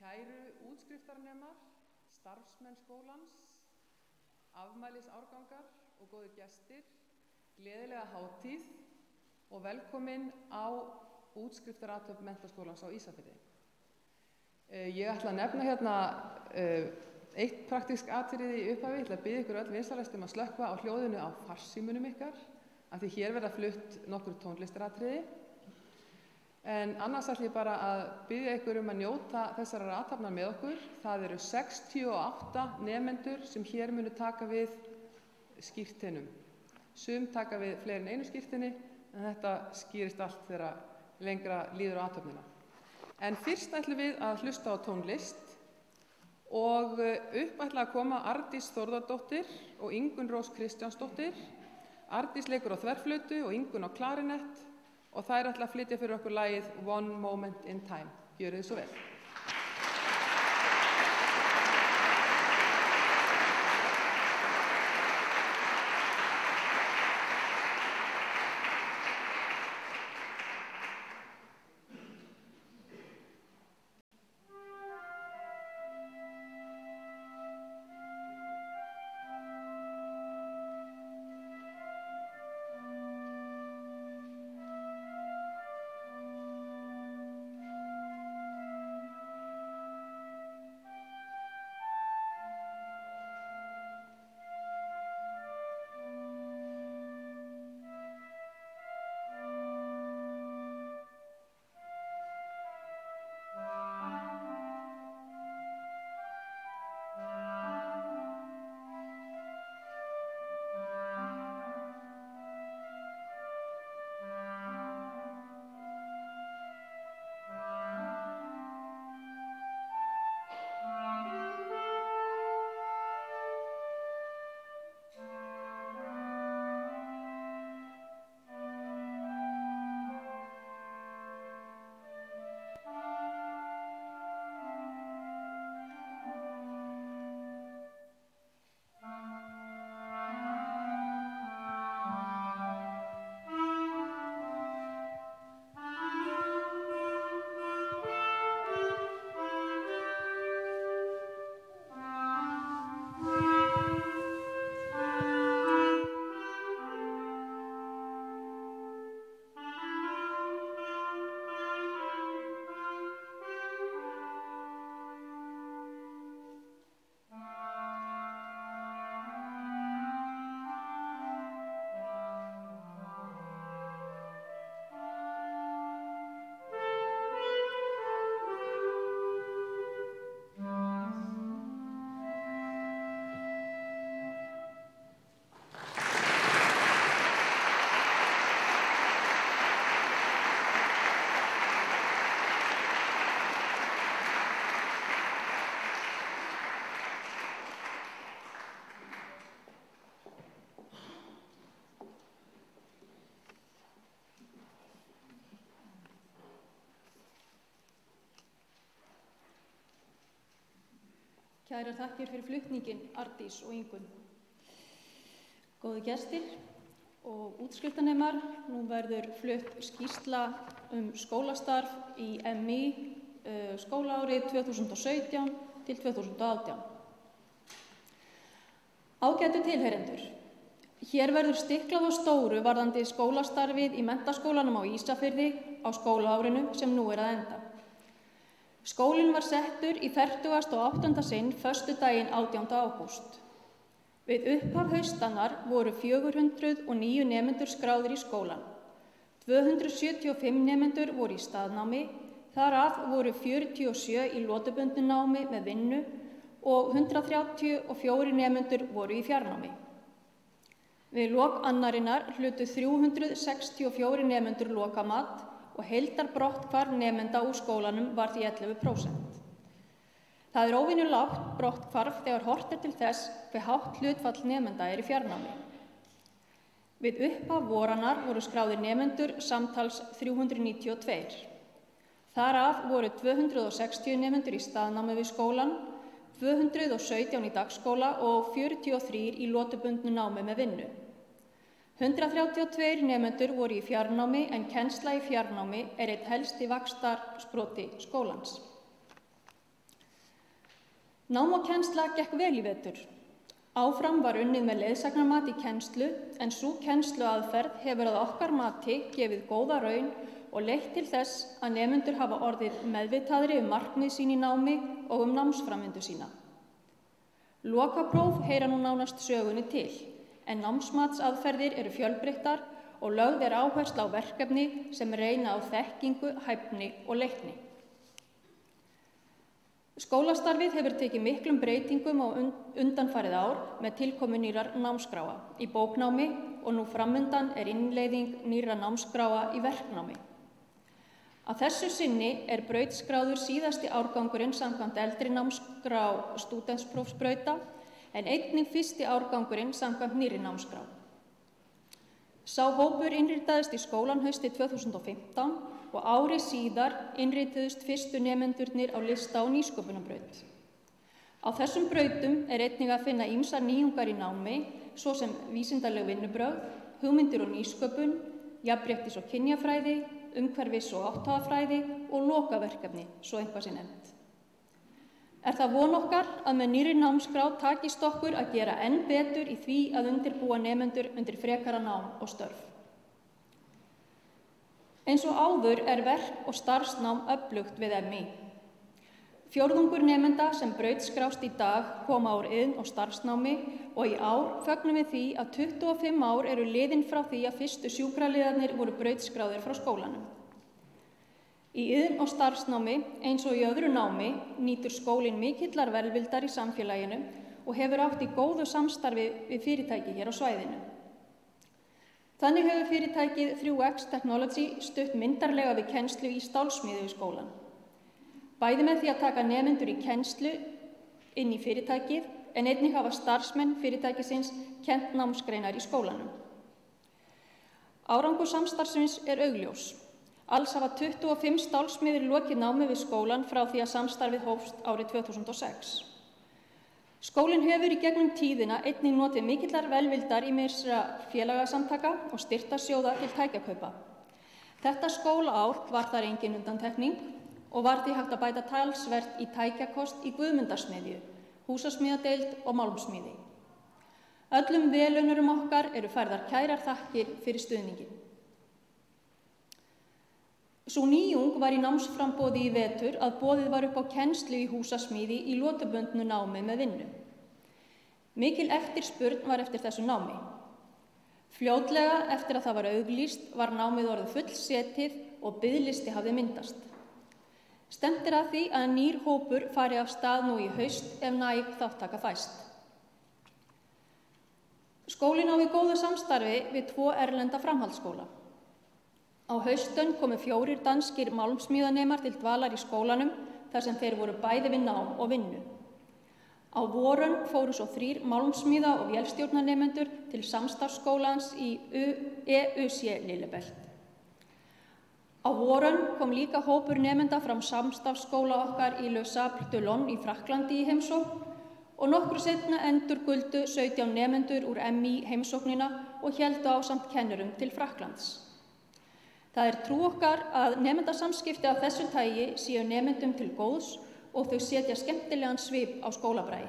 Kæru útskriftarnemar, starfsmenn skólans, afmælisárgangar og góðir gestir, gleðilega hátíð og velkomin á útskriftarrathöfn Menntaskólans á Ísafirði. Ég ætla að nefna hérna eitt praktísk atriði í upphafi. Ég ætla að biðja ykkur öll vinsamlegast að slökkva á hljóðinu á farsímunum ykkar, af því hér verða flutt nokkur tónlistaratriði. En annars ætla ég bara að biðja ykkur að njóta þessarar athafnar með okkur. Það eru 68 nemendur sem hér munu taka við skírteinum. Sum taka við fleiri en einu skírteini, en þetta skýrist allt þegar lengra líður á athöfnina. En fyrst ætlum við að hlusta á tónlist og upp ætla að koma Arndís Þórðardóttir og Ingunn Rós Kristjánsdóttir. Arndís leikur á þverflautu og Ingunn á klarinett og þær ætla að flytja fyrir okkur lagið One Moment in Time. Gjörið þið svo vel. Kærar þakkir fyrir flutninginn, Arndís og Ingunn. Góðir gestir og útskriftarnemar, nú verður flutt skýrsla skólastarf í MÍ skólaárið 2017 til 2018. Ágætu tilheyrendur, hér verður stiklað á stóru varðandi skólastarfið í Menntaskólanum á Ísafirði á skólaárinu sem nú er að enda. Skólinn var settur í 48. sinn föstudaginn 18. ágúst. Við upphaf haustannar voru 409 nemendur skráðir í skólann. 275 nemendur voru í staðnámi, þar af voru 47 í lotubundnu námi með vinnu og 134 nemendur voru í fjarnámi. Við lok annarinnar hlutu 364 nemendur lokamat og heildarbrotthvarf nemenda úr skólanum var því 11%. Það er óvenju lágt brotthvarf þegar horft er til þess hve hátt hlutfall nemenda er í fjarnámi. Við upphaf vorannar voru skráðir nemendur samtals 392. Þar af voru 260 nemendur í staðnámi við skólann, 217 í dagskóla og 43 í lotubundnu námi með vinnu. 132 nemendur voru í fjarnámi en kennsla í fjarnámi er einn helsti vaxtarsproti skólans. Nám og kennsla gekk vel í vetur. Áfram var unnið með leiðsagnarmat í kennslu en sú kennsluaðferð hefur að okkar mati gefið góða raun og leitt til þess að nemendur hafa orðið meðvitaðri markmið sín í námi og námsframvindu sína. Lokapróf heyra nú nánast sögunni til, en námsmatsaðferðir eru fjölbreyttar og lögð áhersla á verkefni sem reyna á þekkingu, hæfni og leikni. Skólastarfið hefur tekið miklum breytingum á undanfarið ár með tilkomu nýrrar námskráa í bóknámi og nú framundan innleiðing nýrra námskráa í verknámi. Að þessu sinni brautskráður síðasti árgangurinn samkvæmt eldri námskrá stúdentsprófsbrauta en einnig fyrsti árgangurinn samkvæmt nýrri námskrá. Sá hópur innritaðist í skólann haustið 2015 og ári síðar innrituðust fyrstu nemendurnir á lista á nýsköpunarbraut. Á þessum brautum einnig að finna ýmsar nýjungar í námi, svo sem vísindaleg vinnubrögð, hugmyndir og nýsköpun, jafnréttis- og kynjafræði, umhverfis- og áttafræði og lokaverkefni, svo eitthvað sé nefnt. Það von okkar að með nýrri námskrá takist okkur að gera enn betur í því að undirbúa nemendur undir frekara nám og störf. Eins og áður verk- og starfsnám öflugt við MÍ. Fjórðungur nemenda sem brautskrást í dag koma úr iðn- og starfsnámi og í ár fögnum við því að 25 ár eru liðin frá því að fyrstu sjúkraliðarnir voru brautskráðir frá skólanum. Í iðn- og starfsnámi, eins og í öðru námi, nýtur skólinn mikillar velvildar í samfélaginu og hefur átt í góðu samstarfi við fyrirtæki hér á svæðinu. Þannig hefur fyrirtækið 3X Technology stutt myndarlega við kennslu í stálsmíði í skólan. Bæði með því að taka nemendur í kennslu inn í fyrirtækið en einnig hafa starfsmenn fyrirtækisins kennt námsgreinar í skólanum. Árangur samstarfsins augljós. Alls hafa 25 stálsmiðir lokið námi við skólan frá því að samstarfið hófst árið 2006. Skólinn hefur í gegnum tíðina einnig notið mikillar velvildar ýmissa félagasamtaka og styrktarsjóða til tækjakaupa. Þetta skólaár var þar engin undantekning og var því hægt að bæta talsvert í tækjakost í Guðmundarsmiðju, húsasmíðadeild og málmsmíði. Öllum velunnurum okkar eru færðar kærar þakkir fyrir stuðninginn. Sú nýjung var í námsframboði í vetur að boðið var upp á kennslu í húsasmíði í lotubundnu námi með vinnu. Mikil eftirspurn var eftir þessu námi. Fljótlega eftir að það var auglýst var námið orðið fullsetið og biðlisti hafði myndast. Stefnt að því að nýr hópur fari af stað nú í haust ef næg þáttaka fæst. Skólinn á í góðu samstarfi við 2 erlenda framhaldsskóla. Á haustönn komu 4 danskir málmsmíðanemar til dvalar í skólanum þar sem þeir voru bæði við nám og vinnu. Á vorönn fóru svo 3 málmsmíða- og vélstjórnarnemendur til samstarfsskólans í EUC Lillebælt. Á vorönn kom líka hópur nemenda frá samstarfsskóla okkar í Le Sable d'Olonne í Frakklandi í heimsókn og nokkru seinna endurguldu 17 nemendur úr MÍ heimsóknina og héldu ásamt kennurum til Frakklands. Það trú okkar að nemendasamskipti af þessu tagi séu nemendum til góðs og þau setja skemmtilegan svip á skólabræði.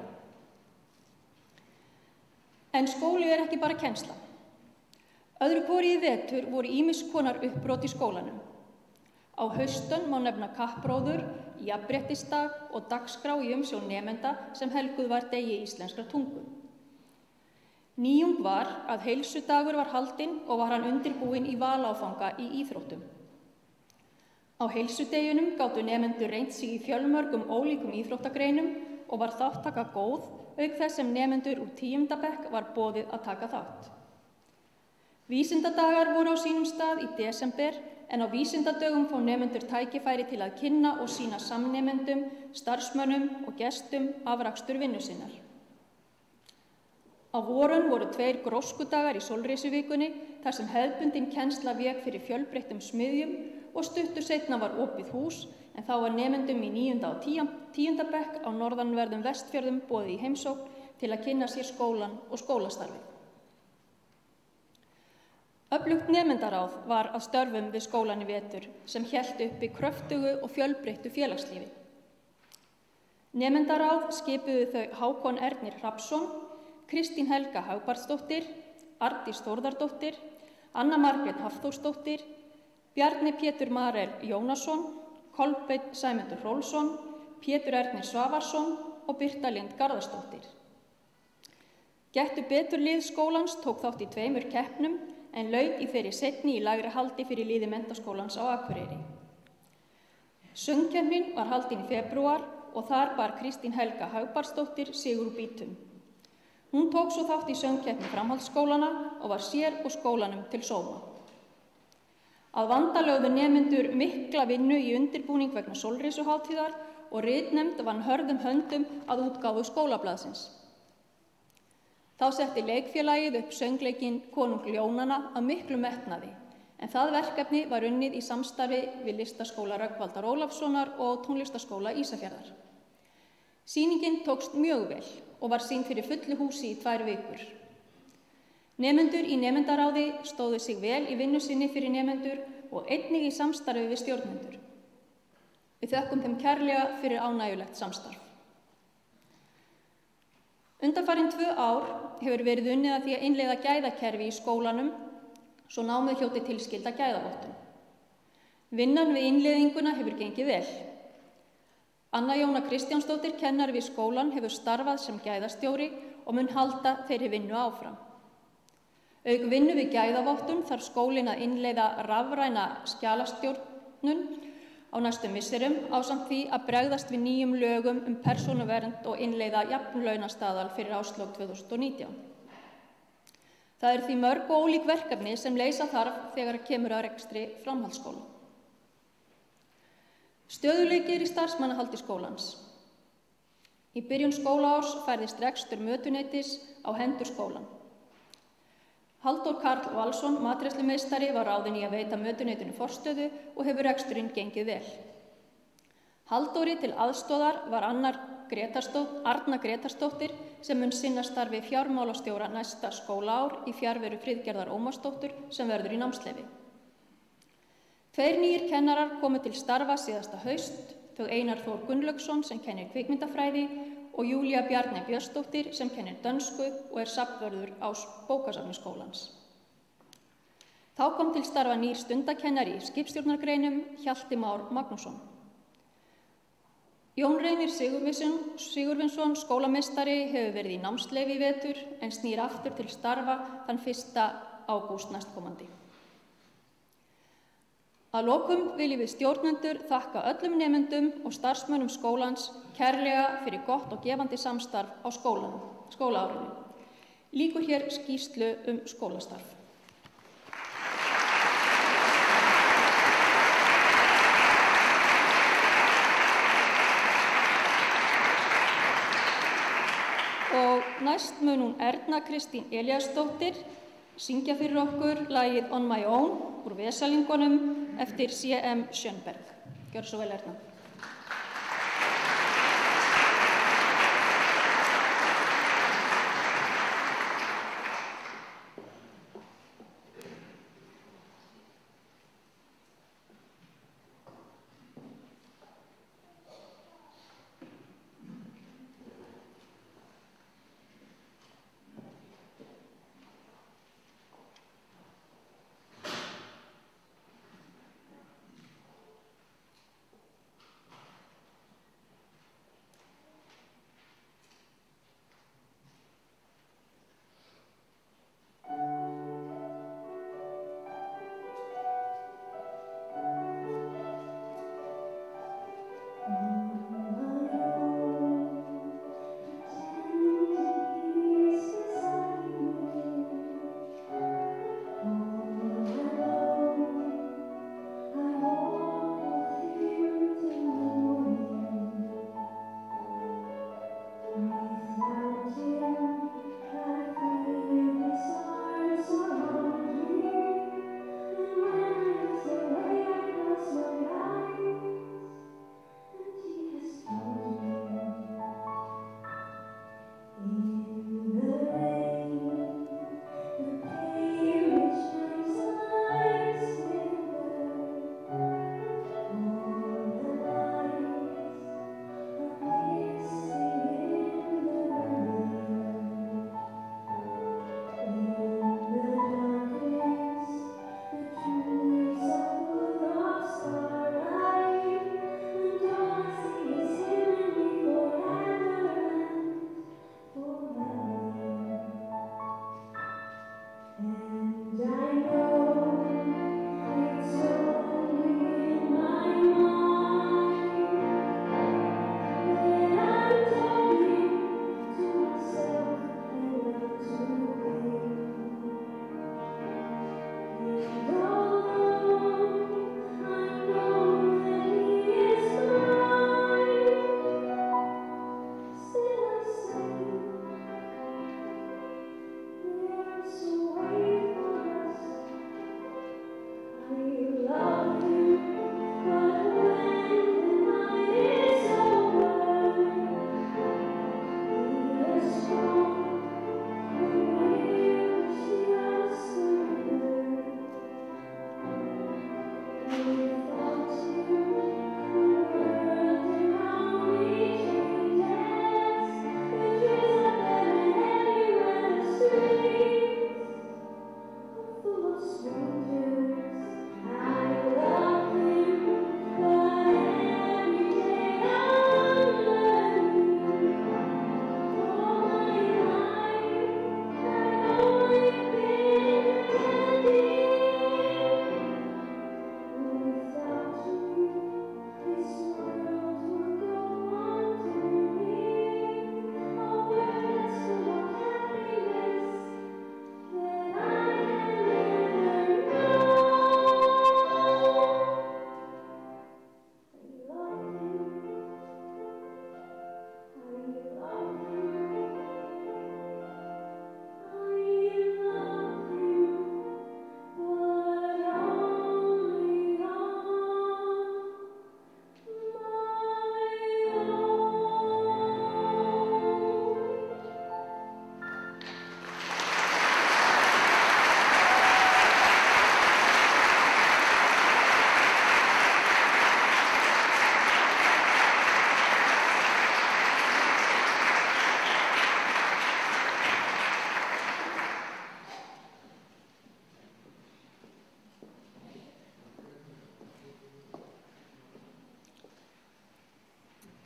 En skóli ekki bara kennsla. Öðru hvoru í vetur voru ýmis konar uppbrot í skólanum. Á haustönn má nefna kappróður, jafnréttisdag og dagskrá í umsjón nemenda sem helguð var degi íslenskrar tungu. Nýjung var að heilsudagur var haldinn og var hann undirbúinn í valáfanga í íþróttum. Á heilsudeginum gátu nemendur reynt sig í fjölmörgum ólíkum íþróttagreinum og var þáttaka góð, auk þess sem nemendur úr 10. bekk var boðið að taka þátt. Vísindadagar voru á sínum stað í desember en á vísindadögum fá nemendur tækifæri til að kynna og sýna samnemendum, starfsmönnum og gestum afrakstur vinnu sinnar. Á vorönn voru 2 gróskudagar í sólrisuvikunni þar sem hefðbundin kennsla vék fyrir fjölbreyttum smiðjum og stuttu seinna var opið hús en þá var nemendum í 9. og 10. bekk á norðanverðum Vestfjörðum boðið í heimsókn til að kynna sér skólann og skólastarfið. Öflugt nemendaráð var að störfum við skólann í vetur sem hélt uppi kröftugu og fjölbreyttu félagslífi. Nemendaráð skipuðu þau Hákon Ernir Hrafnsson, Kristín Helga Hagbardsdóttir, Arndís Þórðardóttir, Anna Margrét Hafþórsdóttir, Bjarni Pétur Marel Jónasson, Kolbeinn Sæmundur Hrólfsson, Pétur Ernir Svavarsson og Birta Lind Garðarsdóttir. Gettu betur lið skólans tók þátt í 2 keppnum en lauk í þeirri seinni í lægra haldi fyrir liði Menntaskólans á Akureyri. Söngkeppnin var haldin í febrúar og þar bar Kristín Helga Hagbardsdóttir sigur úr býtum. Hún tók svo þátt í söngkeppni framhaldsskólana og var sér og skólanum til sóma. Að vanda lögðu nemendur mikla vinnu í undirbúning vegna sólrisuhátíðar og ritnefnd vann hörðum höndum að útgáfu skólablaðsins. Þá setti leikfélagið upp söngleikinn Konung ljónanna af miklu metnaði, en það verkefni var unnið í samstarfi við Listaskóla Rögnvaldar Ólafssonar og Tónlistarskóla Ísafjarðar. Sýningin tókst mjög vel og var sýnd fyrir fullu húsi í 2 vikur. Nemendur í nemendaráði stóðu sig vel í vinnu sinni fyrir nemendur og einnig í samstarfi við stjórnendur. Við þökkum þeim kærlega fyrir ánægjulegt samstarf. Undanfarin 2 ár hefur verið unnið að því að innleiða gæðakerfi í skólanum svo námið hljóti tilskilda gæðavottun. Vinnan við innleiðinguna hefur gengið vel. Anna Jóna Kristjánsdóttir, kennari við skólan, hefur starfað sem gæðastjóri og mun halda þeirri vinnu áfram. Auk vinnu við gæðavottun þarf skólinn að innleiða rafræna skjalastjórnun á næstu misserum ásamt því að bregðast við nýjum lögum persónuvernd og innleiða jafnlaunastaðal fyrir árslok 2019. Það því mörg og ólík verkefni sem leysa þarf þegar kemur að rekstri framhaldsskóla. Stöðugleiki í starfsmannahaldi skólans. Í byrjun skólaárs færðist rekstur mötuneytis á hendur skólan. Halldór Karl Valsson, matreiðslumeistari, var ráðinn í að veita mötuneytinu forstöðu og hefur reksturinn gengið vel. Halldóri til aðstoðar var Arna Gretarsdóttir sem mun sinna starfi fjármálastjóra næsta skólaár í fjarveru Friðgerðar Ómarsdóttur sem verður í námsleyfi. 2 nýir kennarar komu til starfa síðasta haust, þau Einar Þór Gunnlaugsson sem kennir kvikmyndafræði og Júlía Bjarni Björnsdóttir sem kennir dönsku og safnvörður á bókasafni skólans. Þá kom til starfa nýr stundakennari í skipstjórnargreinum, Hjalti Már Magnússon. Jón Reynir Sigurvinsson, skólameistari, hefur verið í námsleyfi í vetur en snýr aftur til starfa þann 1. ágúst næstkomandi. Að lokum viljum við stjórnendur þakka öllum nemendum og starfsmönnum skólans kærlega fyrir gott og gefandi samstarf á skólaárinu. Lýkur hér skýrslu skólastarf. Og næst mun hún Erna Kristín Elíasdóttir syngja fyrir okkur lagið On My Own úr Vesalingunum eftir C.M. Schönberg. Gjörðu svo vel, Erna.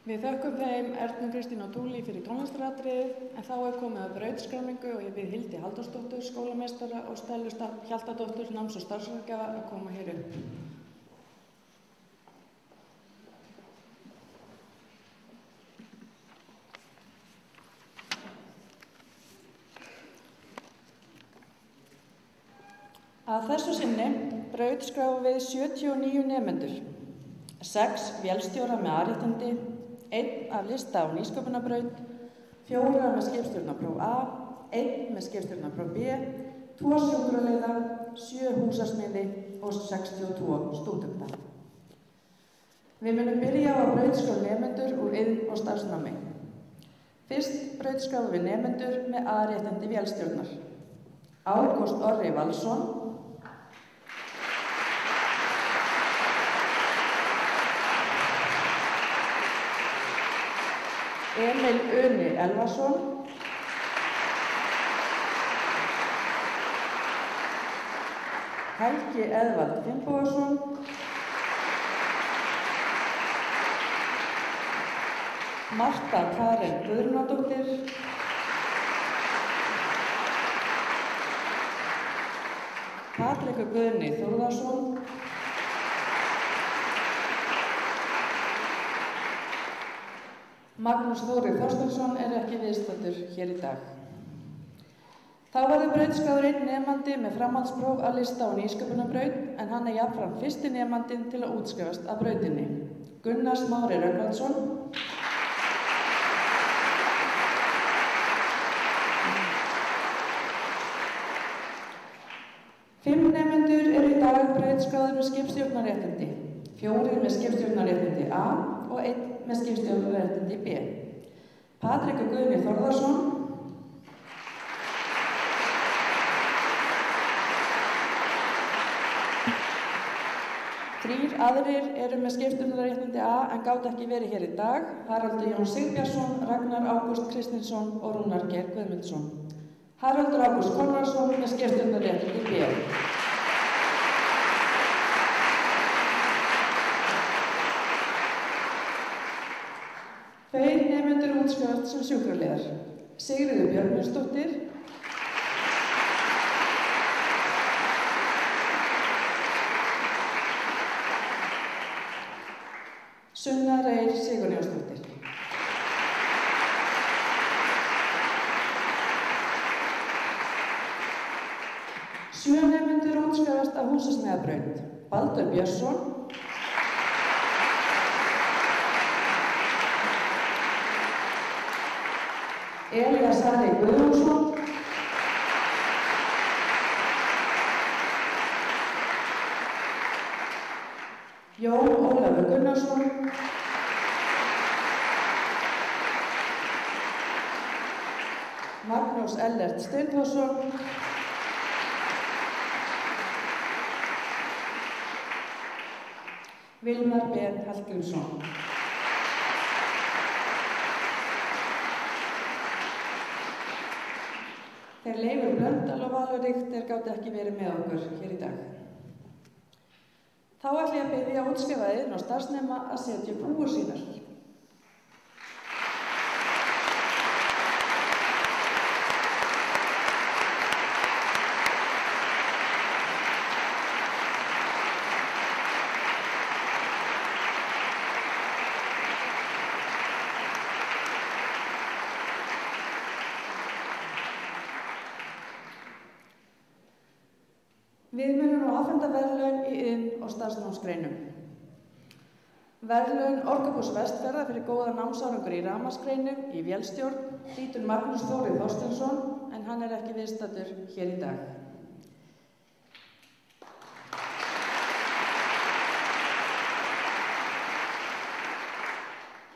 Við þökkum þeim Ernu Kristínu og Túli fyrir tónlistaratriðið, en þá er komið að brautskráningu og ég bið Hildi Halldórsdóttur, skólameistara og Stellu Hjaltadóttur, náms- og starfsráðgjafa að koma hér upp. Að þessu sinni brautskráum við 79 nemendur, 6 vélstjóra með A-réttindi, 1 af lista á nýsköpunarbraut, 4 með skipstjórnarpróf A, 1 með skipstjórnarpróf B, 2 sjúkraliða, 7 húsasmiði og 62 stúdenta. Við munum byrja á að brautskrá nemendur úr iðn- og starfsnámi. Fyrst brautskráum við nemendur með A-réttindi vélstjórnar. Ágúst Orri Valsson, Emil Uni Elvason, Helgi Eðvald Finnbogason, Marta Karen Guðrúnardóttir, Patrik Guðni Þórðarsson, Magnús Þóri Þorsteinsson er ekki viðstaddur hér í dag. Þá verður brautskráður einn nemandi með framhaldspróf að lista á nýsköpunarbraut, en hann er jafnframt fyrsti nemandinn til að útskrifast af brautinni. Gunnar Smári Rögnvaldsson, Fimm nemendur eru í dag brautskráðir með skipstjórnarréttindi, 4 með skipstjórnarréttindi A og 1 með skipstjórnarréttindi B. Patrik Guðni Þórðarsson, Þrír aðrir eru með skipstjórnarréttindi A en gátu ekki verið hér í dag, Haraldur Jón Sigbjörnsson, Ragnar Ágúst Kristinsson og Rúnar Geir Guðmundsson. Haraldur Ágúst Konradsson með skipstjórnarréttindi B. Tveir nemendur útskrifast sem sjúkraliðar. Sigríður Björgvinsdóttir, Sunna Reyr Sigurjónsdóttir. Sjö nemendur útskrifast af húsasmiðabraut. Baldur Björnsson, Elías Ari Guðjónsson, Jón Ólafur Gunnarsson, Magnús Ellert Steinþórsson, Vilmar Ben Hallgrímsson. Þeir Leifur Blöndal og Valur Richter gátu ekki verið með okkur hér í dag. Þá ætla ég að biðja útskrifaðir og starfsnema að setja upp húfur sínar. Við munum nú afhenda verðlaun í iðn- og starfsnámsgreinum. Verðlaun Orkubús Vestfjarða fyrir góða námsárangur í rafmagnsgreinum í vélstjórn hlýtur Magnús Þóri Þorsteinsson, en hann er ekki viðstaddur hér í dag.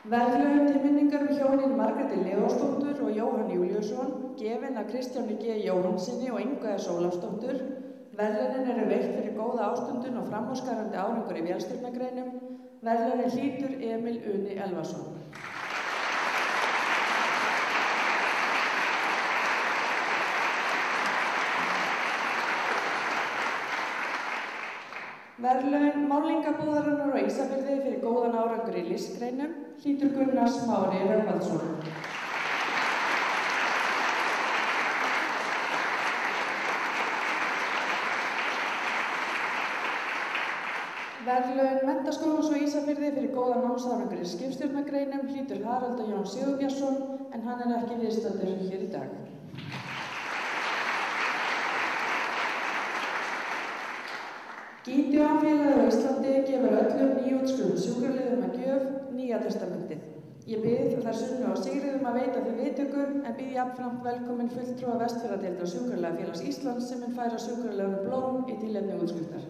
Verðlaun til minningar hjónin Margréti Leósdóttur og Jóhann Júlíusson, gefin af Kristjáni G. Jóhannsinni og Ingu S. Ólafsdóttur. Verðlaunin eru veitt fyrir góða ástundun og framúrskarandi árangur í vélstjórnargreinum. Verðlaunin hlýtur Emil Uni Elvason. Verðlaun Málningabúðarinnar á Ísafirði fyrir góðan árangur í listgreinum hlýtur Gunnar Smári Rögnvaldsson. Verðlaun Menntaskólans á Ísafirði fyrir góða námsárangur í skipstjórnargreinum hlýtur Haraldur Jón Sigurbjörnsson en hann er ekki viðstaddur hér í dag. Gideonfélagið á Íslandi gefur öllum nýútskrifuðum sjúkraliðum að gjöf Nýja testamentið. Ég bið þær Sunnu og Sigríðum að veita því viðtöku en býð jafnframt velkomin fulltrúa Vestfjarðadeildar Sjúkraliðafélags Íslands sem mun færa sjúkraliðunum blóm í tilefni útskriftar.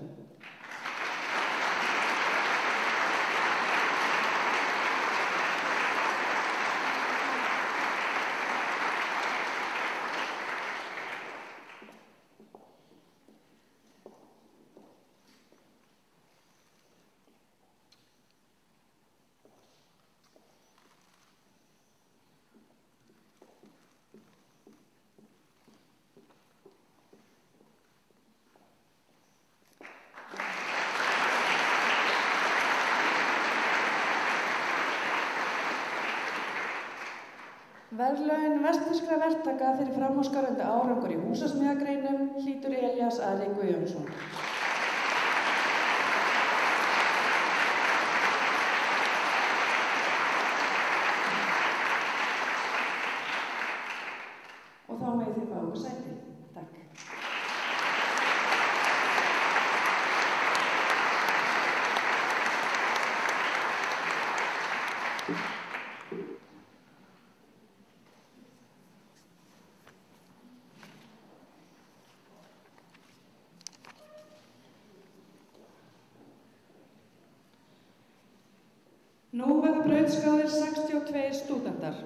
Verðlaun vestfirskra verktaka fyrir framúrskarandi árangur í húsasmíðagreinum hlýtur Elías Ari Guðjónsson. Og þá megið þið fá okkur sæti. Takk. Nú verða brautskráðir 62 stúdentar,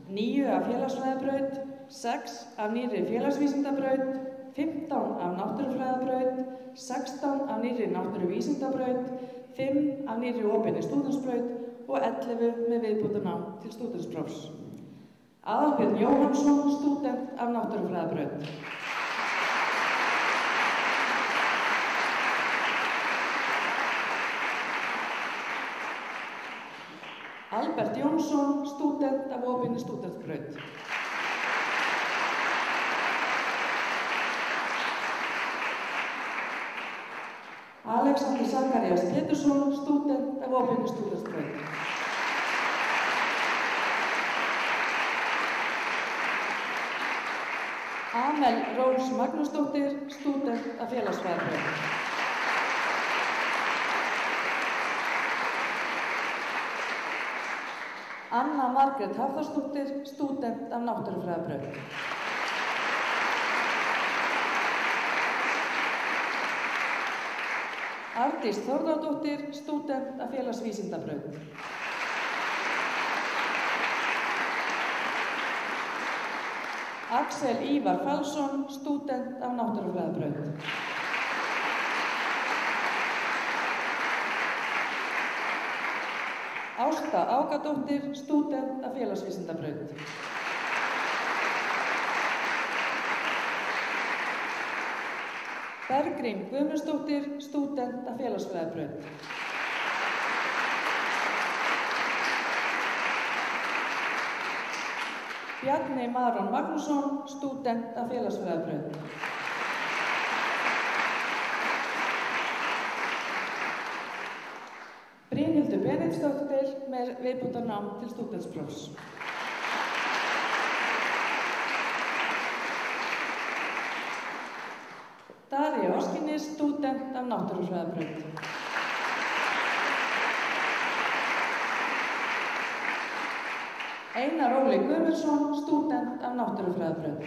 9 af félagsfræðabraut, 6 af nýrri félagsvísindabraut, 15 af náttúrufræðabraut, 16 af nýrri náttúruvísindabraut, 5 af nýrri opinni stúdentsbraut og 11 með viðbótarnám til stúdentsprófs. Aðalbjörn Jóhannsson, stúdent af náttúrufræðabraut. Albert Jónsson, stúdent af opinni stúdentsbraut. Alexander Zakarías Pétursson, stúdent af opinni stúdentsbraut. Amel Rós Magnúsdóttir, stúdent af félagsfræðabraut. Anna Margrét Hafþórsdóttir, stúdent af náttúrufræðabraut. Arndís Þórðardóttir, stúdent af félagsvísindabraut. Axel Ívar Falsson, stúdent af náttúrufræðabraut. Ásta Ágadóttir, stúdent af félagsvísindabraut. Bergrín Guðmundsdóttir, stúdent af félagsfræðabraut. Bjarni Maron Magnússon, stúdent af félagsfræðabraut. Brynhildur Benediktsdóttir með viðbótarnám til stúdentsprófs. Daría Óskinis, stúdent af náttúrufræðabraut. Einar Óli Guðmundsson, stúdent af náttúrufræðabraut.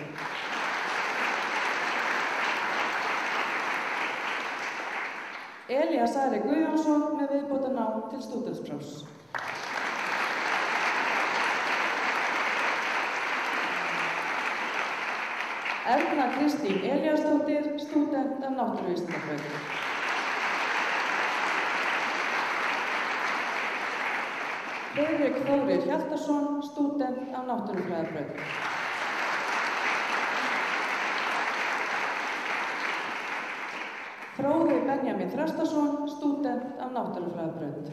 Elías Ari Guðjónsson með viðbótarnám til stúdentsprófs. Erna Kristín Elíasdóttir, stúdent af náttúruvísindabraut. Friðrik Þórir Hjaltarsson, stúdent af náttúrufræðabraut. Fróði Benjamin Þrastason, stúdent af náttúrufræðabraut.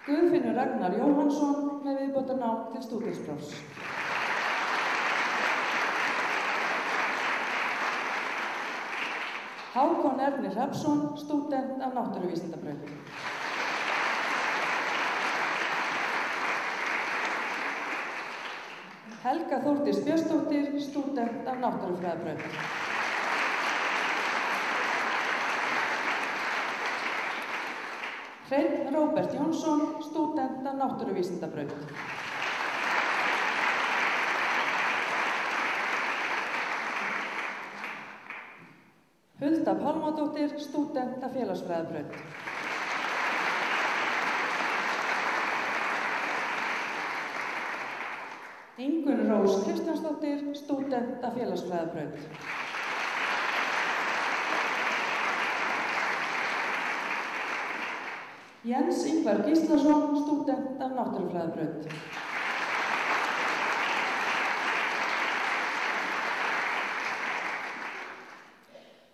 Guðfinnur Ragnar Jóhannsson með viðbótarnám til stúdentsprófs. Hákon Ernir Hrafnsson, stúdent af náttúruvísindabraut. Helga Þórdís Björnsdóttir, stúdent af náttúrufræðabraut. Hreinn Róbert Jónsson, stúdent af náttúruvísindabraut. Hulda Pálmadóttir, stúdent af félagsfræðabraut. Ingunn Rós Kristjánsdóttir, stúdent af félagsfræðabraut. Jens Ingvar Gíslason, stúdent af náttúrufræðabraut.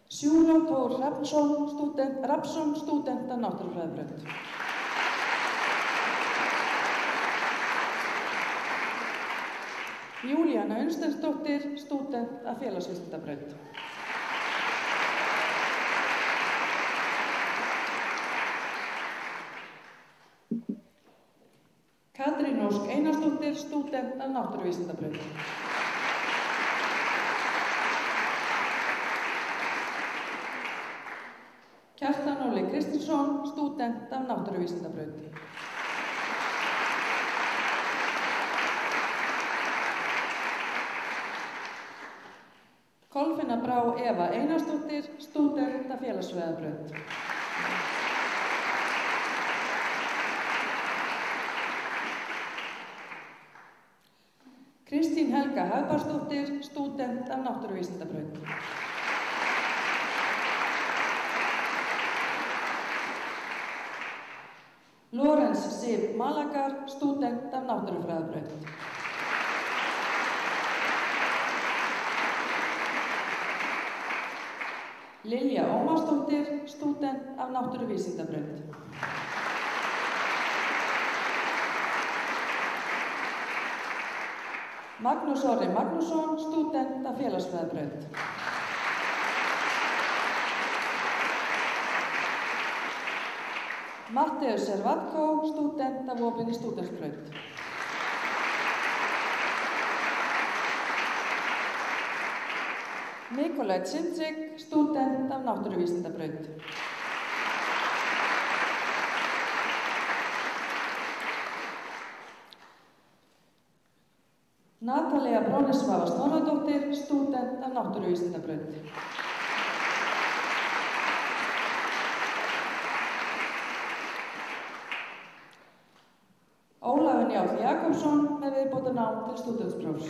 Sjúró Tór Hrafnsson, stúdent af náttúrufræðabraut. Júlíana Unnsteinsdóttir, stúdent af félagsvísindabraut. Katrín Ósk Einarsdóttir, stúdent af náttúruvísindabraut. Kjartan Óli Kristinsson, stúdent af náttúruvísindabraut. Kolfinna Brá Eva Einarsdóttir, stúdent af félagsfræðabraut. Kristín Helga Hagbarsdóttir, stúdent af náttúruvísindabraut. Lorens Sif Malagar, stúdent af náttúrufræðabraut. Lilja Ómarsdóttir, stúdent af náttúruvísindabraut. Magnús Orri Magnússon, stúdent af félagsfræðabraut. Matteus Servatko, stúdent af opinni stúdentsbraut. Nikolaj Cimcik, stúdent af náttúruvísindabraut. Natalia Bronisvava Snorradóttir, stúdent af náttúruvísindabraut. Ólafur Njáll Jakobsson með viðbótarnám til stúdentsprófs.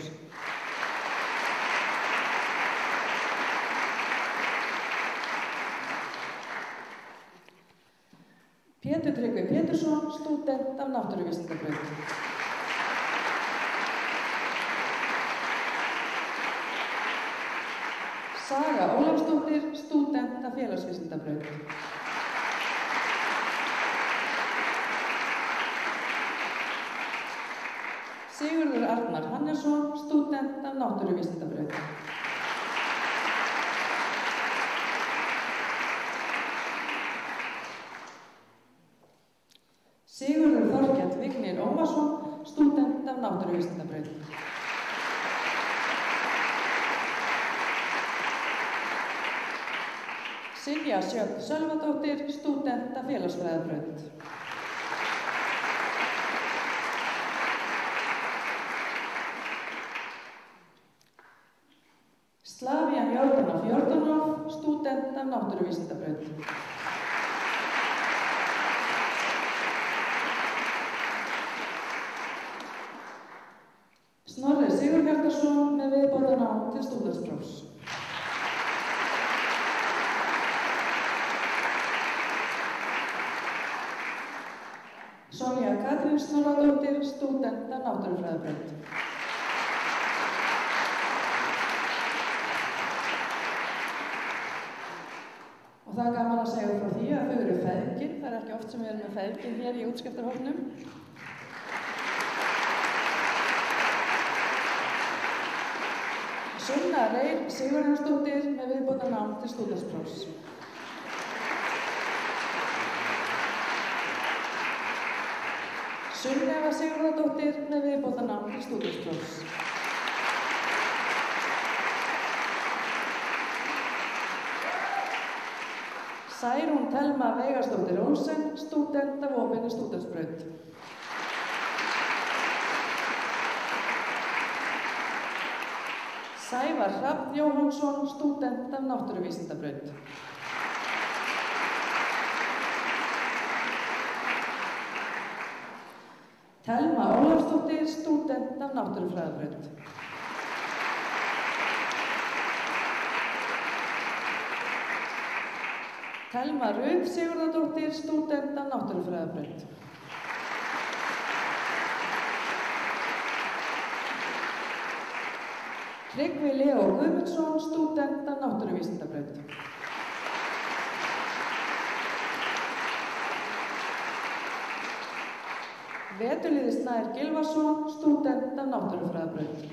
Pétur Tryggvi Pétursson, stúdent af náttúruvísindabraut. Saga Ólafsdóttir, stúdent af félagsvísindabraut. Sigurður Arnar Hannesson, stúdent af náttúruvísindabraut. Sigurður Þorkell Vignir Ómarsson, stúdent af náttúruvísindabraut. Silja Sjöfn Sölvadóttir, stúdent af félagsfræðabraut. Slavían Jordanov Jordanov, stúdent af náttúruvísindabraut. Snorri Sigurhjartarson með viðbótarnám til stúdentsprófs. Sonja Katrín Snorradóttir, stúdent af náttúrufræðabraut. Og það er gaman að segja frá því að þau eru feðgin Það er ekki oft sem við erum með feðgin hér í útskriftarhópnum. Sunna Reyr Sigurjónsdóttir með viðbótarnám til stúdentsprófs. Sunneva Sigurðardóttir með viðbótarnám til stúdentsprófs. Særún Thelma Veigarsdóttir Olsen, stúdent af opinni stúdentsbraut. Sævar Hrafn Jóhannsson, stúdent af náttúruvísindabraut. Thelma Ólafsdóttir, stúdent af náttúrufræðabraut. Thelma Rut Sigurðardóttir, stúdent af náttúrufræðabraut. Tryggvi Leo Guðmundsson, stúdent af náttúruvísindabraut. Veturliði Snær Gylfason, stúdent af náttúrufræðabraut.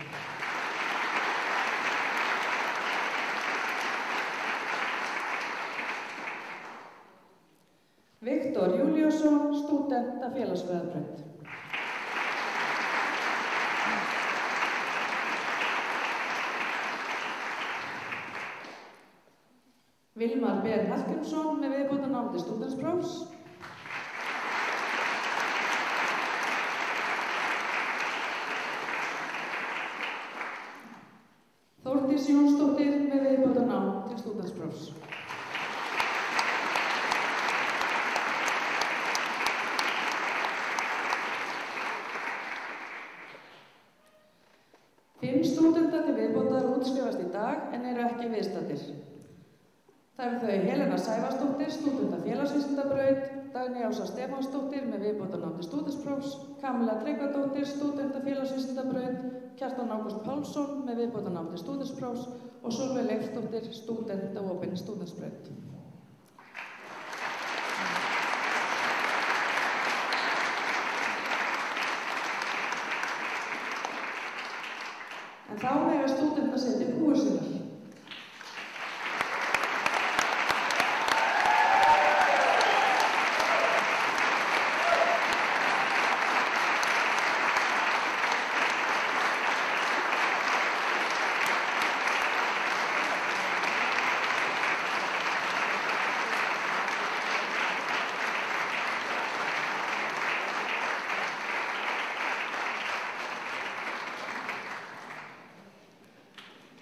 Viktor Júlíusson, stúdent af félagsfræðabraut. Vilmar B. Hallgrímsson með viðbótarnám til stúdentsprófs. Þórdís Jónsdóttir með viðbótarnám til stúdentsprófs. Fimm stúdentar til viðbótar útskrifast í dag en eru ekki viðstaddir. Það eru þau Helena Sævarsdóttir, stúdent af félagsvísindabraut, Dagný Ása Stefánsdóttir með viðbótarnám til stúdentsprófs, Kamila Tryggvadóttir, stúdent af félagsvísindabraut, Kjartan Ágúst Pálsson með viðbótarnám til stúdentsprófs og Sólveig Leifsdóttir, stúdent af opinni stúdentsbraut. En þá mega stúdentar setja búið sínar.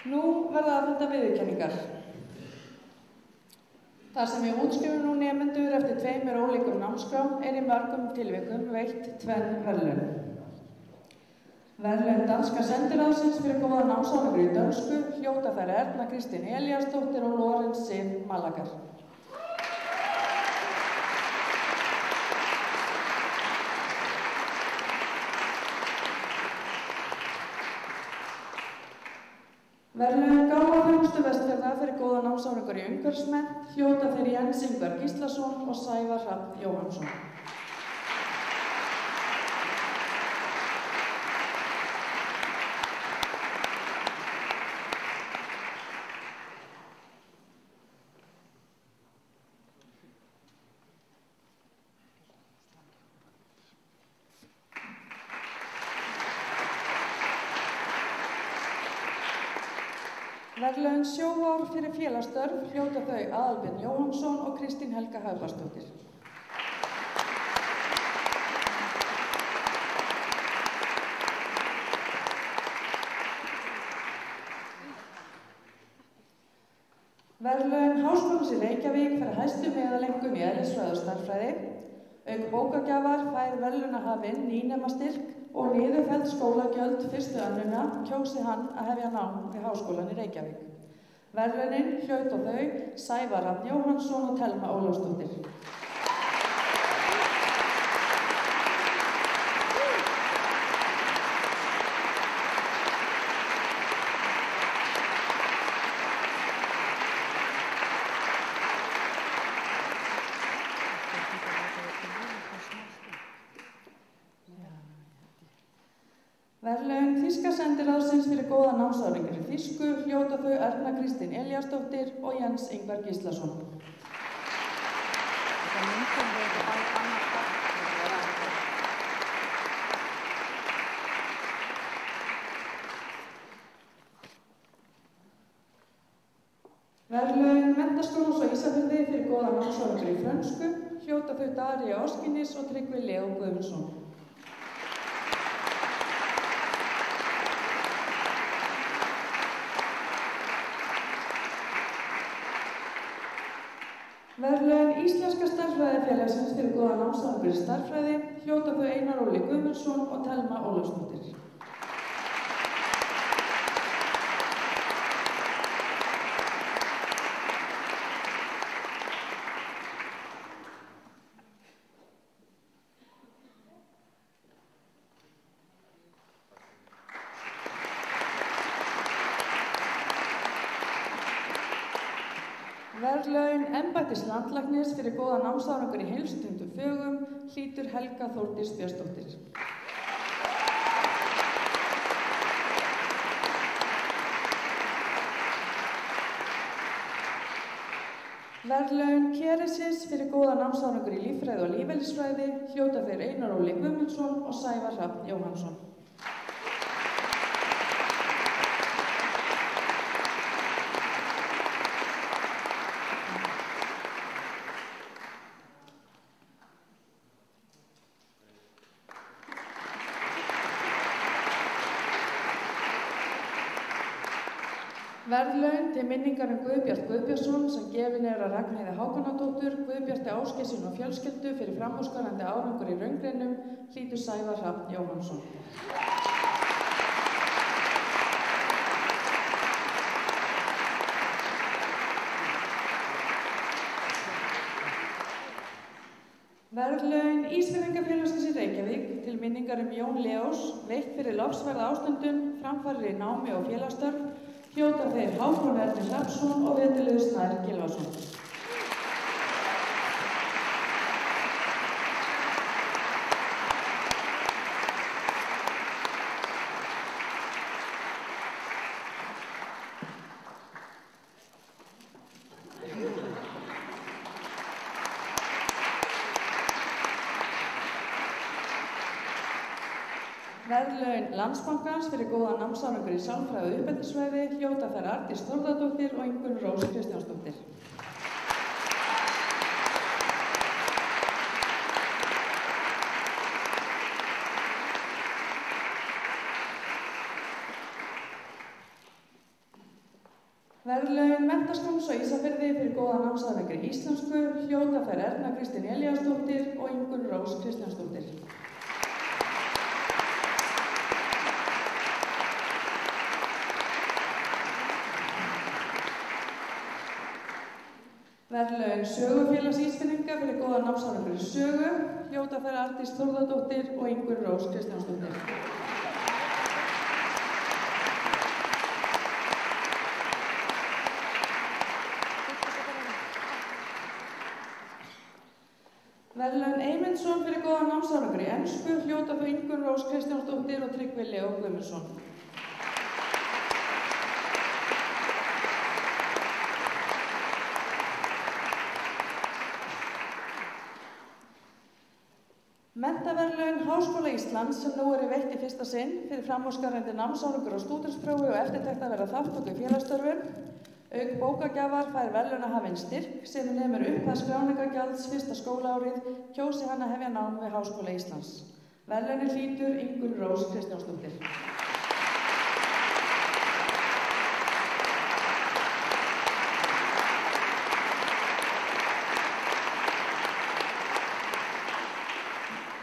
Nú verða afhenta viðurkenningar. Þar sem við útskrifum nú nemendur eftir tveimur ólíkum námskrám í mörgum tilvikum veitt tvenn verðlaun. Verðlaun danska sendiráðsins fyrir góða námsárangur í dönsku hljóta þær Erna Kristín Elíasdóttir og Lorenz Sif Malagar. Verðlaun Gáfaþjónustu Vestfjarða fyrir góða námsárangur í umhverfismennt hljóta þeir Jens Ingvar Gíslason og Sævar Hrafn Jóhannsson. Verðlaun Sjóvár fyrir félagsstörf hljóta þau Aðalbjörn Jóhannsson og Kristín Helga Hagbarsdóttir. Verðlaun Háskólans í Reykjavík fyrir hæstu meðalengum í eðlisfræði og stærðfræði. Auk bókagjafar fær verðlaunahafinn nýnemastyrk og niðurfelld skólagjöld fyrstu önnuna kjósi hann að hefja nám við Háskólann í Reykjavík. Verðlaunin hlaut á þau Sævar Hrafn Jóhannsson og Thelma Ólafsdóttir. Verðlaun þýska sendiráðsins fyrir góða námsárangur í þýsku hljóta þau Erna Kristín Elíasdóttir og Jens Ingvar Gíslason. Verðlaun Menntaskólans á Ísafirði fyrir góða námsárangur í frönsku hljóta þau Daría Óskinis og Tryggvi Leó Guðmundsson. Verðlaun Íslenska stærðfræðifélagsins fyrir góða námsárangur í stærðfræði hljóta þau Einar Óli Guðmundsson og Thelma Ólafsdóttir. Verðlaun embættis landlæknis fyrir góða námsárangur í heilsutengdum fögum hlýtur Helga Þórdís Björnsdóttir. Verðlaun Keresis fyrir góða námsárangur í líffræði og lífeðlisfræði hljóta þeir Einar Óli Guðmundsson og Sævar Hrafn Jóhannsson. Verðlaun til minningar Guðbjart Guðbjörnsson sem gefin af Ragnheiði Hákonardóttur, Guðbjarti Ásgeirssyni og fjölskyldu fyrir framúrskarandi árangur í raungreinum hlýtur Sævar Hrafn Jóhannsson. Verðlaun Ísfirðingafélagsins í Reykjavík til minningar Jón Leós veitt fyrir lofsverða ástundun, framfarir í námi og félagsstörf hljóta þeir Hákon Ernir Hrafnsson og Veturliður Snær Gylfason. Verðlaun Landsbankans fyrir góða námsárangur í sálfræði og uppeldisfræði hljóta þær Arndís Þórðardóttir og Ingunn Rós Kristjánsdóttir. Verðlaun Menntaskólans á Ísafirði fyrir góða námsárangur í íslensku hljóta þær Erna Kristín Elíasdóttir og Ingunn Rós Kristjánsdóttir. Verðlaun Sögufélags Ísfirðinga fyrir góða námsárangur í sögu hljóta þær Arndís Þórðardóttir og Ingunn Rós Kristjánsdóttir. Verðlaun Eymundsson fyrir góða námsárangur í ensku hljóta þau Ingunn Rós Kristjánsdóttir og Tryggvi Leó Guðmundsson. Menntaverðlaun Háskóla Íslands sem nú eru veitt í fyrsta sinn fyrir framúrskarandi námsárangur á stúdentsprófi og eftirtektarverða þátttöku í félagsstörfum. Auk bókagjafar fær verðlaunahafinn styrk sem nemur upphæð skráningargjalds fyrsta skólaárið kjósi hann að hefja nám við Háskóla Íslands. Verðlaunin hlýtur Ingunn Rós Kristjánsdóttir.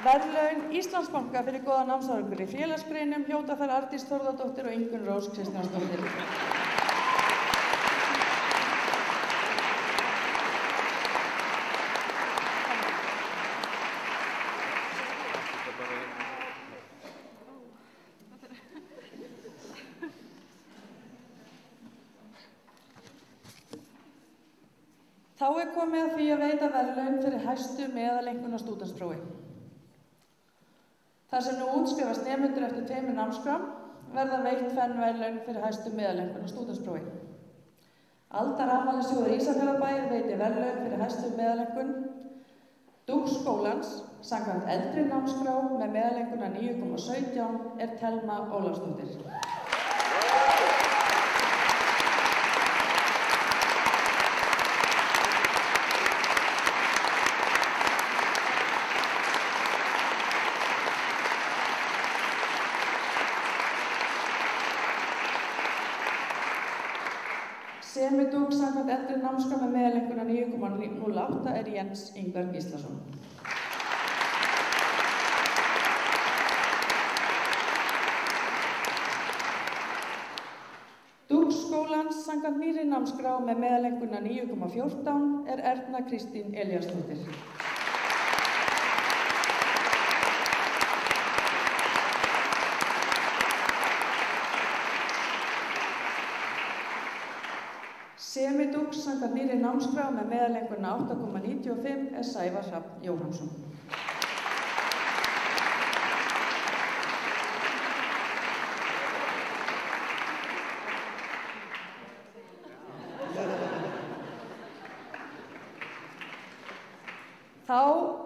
Verðlaun Íslandsbanka fyrir góða námsárangur í félagsgreinum hljóta þær Arndís Þórðardóttir og Ingunn Rós Kristjánsdóttir. Þá komið að því að veita verðlaun fyrir hæstu meðaleinkunn á stúdentsprófi. Þar sem nú útskrifast nemendur eftir 2 námskrám verða veitt verðlaun fyrir hæstu meðaleinkunn á stúdentsprófi. Aldarafmælissjóður Ísafjarðarbæjar veitir verðlaun fyrir hæstu meðaleinkunn DUX skólans samkvæmt eldri námskrá með meðaleinkunna 9,17 er Thelma Ólafsdóttir. Semidúk samkvæmt eldri námskrá með meðaleinkunna 9,08 er Jens Ingvar Gíslason. DUX skólans samkvæmt nýrri námskrá með meðaleinkunna 9,14 er Erna Kristín Elíasdóttir. Semidúx samkvæmt nýrri námskrá með meðaleinkunna 8,95 er Sævar Hrafn Jóhannsson. Þá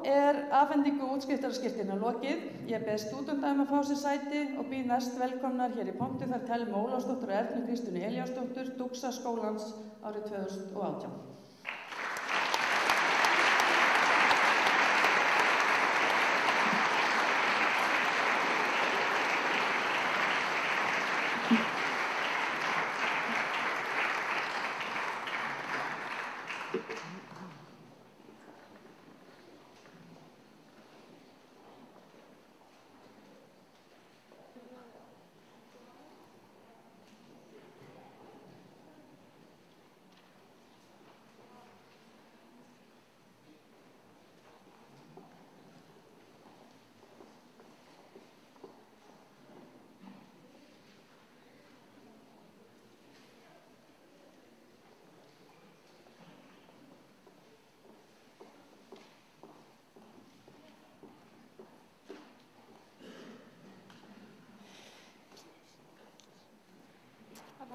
er afhendingu útskriftarskírteina lokið. Ég beð stúdenta að fá sér sæti og býð næst velkomnar hér í pontu þær Thelmu Ólafsdóttur og Ernu Kristínu Elíasdóttur, DUXa skólans árið 2018.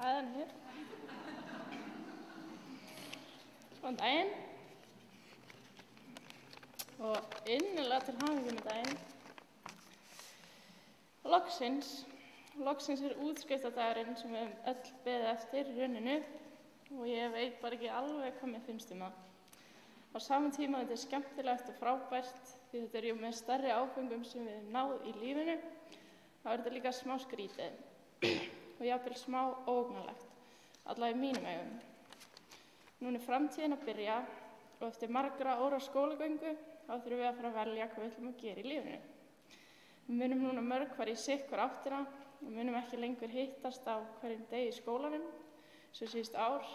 Ræðan hér. Góðan daginn. Og innilega til hamingju með daginn. Loksins er útskriftardagurinn sem við höfum öll beðið eftir í rauninu og ég veit bara ekki alveg hvað mér finnst það. Á sama tíma þetta er skemmtilegt og frábært því þetta er með stærri áfengum sem við höfum náð í lífinu. Þá er þetta líka smá skrítið. Og jafnvel smá óhugnanlegt, allavega í mínum augum. Núna er framtíðin að byrja og eftir margra ára skólagöngu þá þurfum við að fara að velja hvað við ætlum að gera í lífinu. Við munum núna mörg fara í sitt hver áttina og munum ekki lengur hittast á hverjum degi í skólanum, svo síðust ár.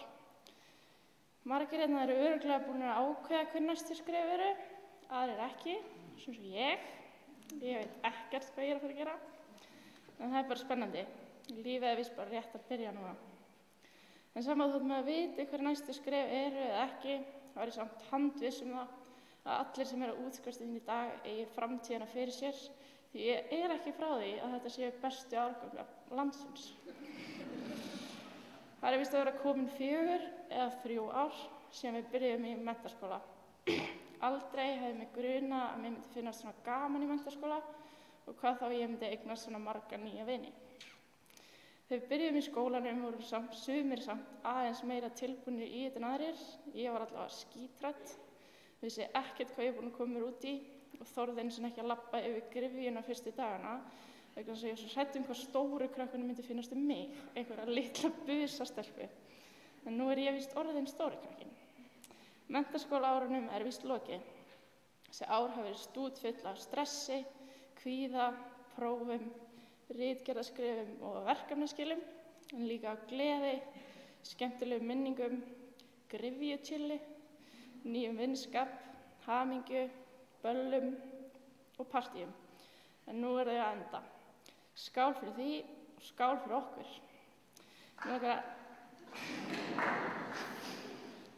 Margir hérna eru örugglega búin að ákveða hver næstu skref eru, aðrir ekki, svona svo ég. Ég veit ekkert hvað ég er að fara að gera, en það er bara spennandi. Lífið er víst bara rétt að byrja núna. En saman þótt með að vita hver næstu skref eru eða ekki, þá er ég samt handviss það að allir sem eru að útskrifast inn í dag eigi framtíðina fyrir sér, því ég er ekki frá því að þetta séu bestu árgangar landsins. Það er víst að vera komin 4 eða 3 ár síðan við byrjuðum í menntaskóla. Aldrei hefði mig grunað að mér myndi finnast svona gaman í menntaskóla og hvað þá ég myndi eignast svona marga nýja vini. Þegar við byrjuðum í skólanum voru sumir samt aðeins meira tilbúnir í þetta en aðrir. Ég var allavega skítrædd, vissi ekkert hvað ég er búin að koma mér út í og þorði einu sinni ekki að labba yfir gryfjuna fyrstu dagana vegna þess að ég var svo hrædd hvað stóru krökkunum myndi finnast mig, einhverja litla busastelpu. En nú er ég víst orðin stóri krakkinn. Menntaskólaárunum er víst lokið. Þessi ár hafa verið stútfull af stressi, kvíða, prófum, ritgerðaskrifum og verkefnaskilum, en líka á gleði, skemmtilegum minningum, gryfjuchilli, nýjum vinskap, hamingju, böllum og partíum. En nú er þau að enda. Skál fyrir því og skál fyrir okkur. Mig